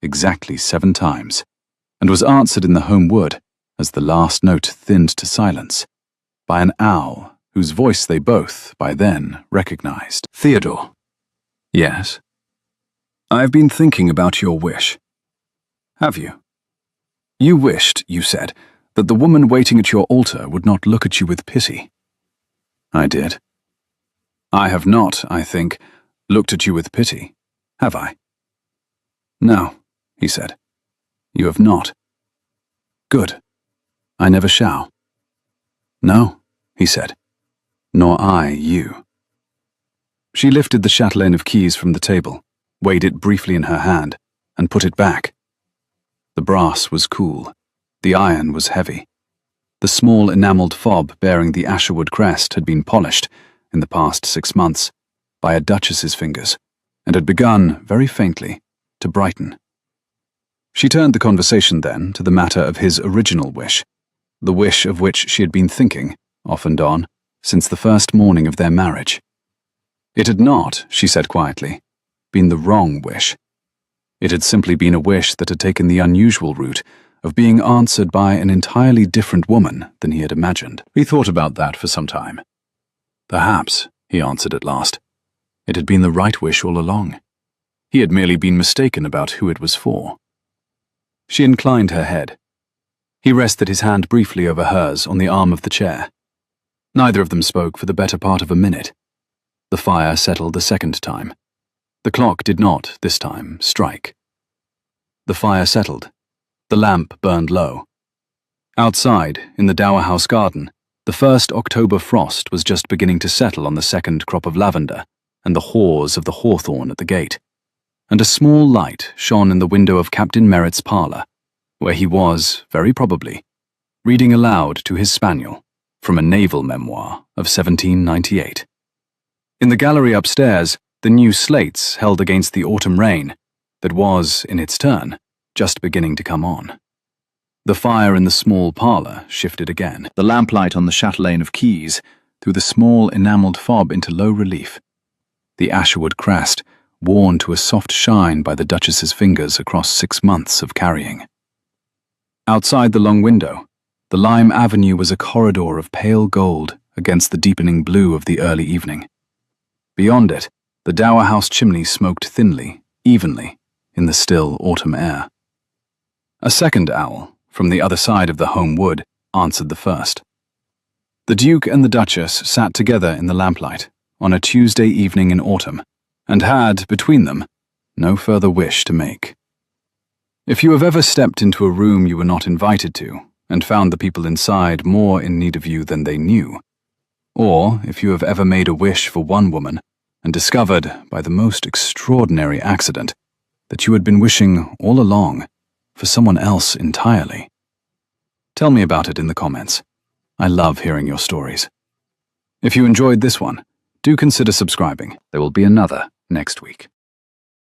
exactly 7 times, and was answered in the home wood, as the last note thinned to silence, by an owl whose voice they both, by then, recognized. Theodore. Yes? I've been thinking about your wish. Have you? You wished, you said, that the woman waiting at your altar would not look at you with pity. I did. I have not, I think, looked at you with pity, have I? No, he said. You have not. Good. I never shall. No, he said. Nor I you. She lifted the chatelaine of keys from the table, weighed it briefly in her hand, and put it back. The brass was cool. The iron was heavy. The small enamelled fob bearing the Asherwood crest had been polished, in the past 6 months, by a duchess's fingers, and had begun, very faintly, to brighten. She turned the conversation then to the matter of his original wish, the wish of which she had been thinking, off and on, since the first morning of their marriage. It had not, she said quietly, been the wrong wish. It had simply been a wish that had taken the unusual route of being answered by an entirely different woman than he had imagined. He thought about that for some time. Perhaps, he answered at last, it had been the right wish all along. He had merely been mistaken about who it was for. She inclined her head. He rested his hand briefly over hers on the arm of the chair. Neither of them spoke for the better part of a minute. The fire settled a second time. The clock did not, this time, strike. The fire settled. The lamp burned low. Outside, in the dower house garden, the first October frost was just beginning to settle on the second crop of lavender and the haws of the hawthorn at the gate, and a small light shone in the window of Captain Merritt's parlour, where he was, very probably, reading aloud to his spaniel from a naval memoir of 1798. In the gallery upstairs, the new slates held against the autumn rain that was, in its turn, just beginning to come on. The fire in the small parlour shifted again, the lamplight on the chatelaine of keys threw the small enamelled fob into low relief. The Asherwood crest worn to a soft shine by the Duchess's fingers across 6 months of carrying. Outside the long window, the lime avenue was a corridor of pale gold against the deepening blue of the early evening. Beyond it, the dower house chimney smoked thinly, evenly, in the still autumn air. A second owl, from the other side of the home wood, answered the first. The Duke and the Duchess sat together in the lamplight on a Tuesday evening in autumn, and had, between them, no further wish to make. If you have ever stepped into a room you were not invited to, and found the people inside more in need of you than they knew, or if you have ever made a wish for one woman, and discovered, by the most extraordinary accident, that you had been wishing all along for someone else entirely, tell me about it in the comments. I love hearing your stories. If you enjoyed this one, do consider subscribing. There will be another next week.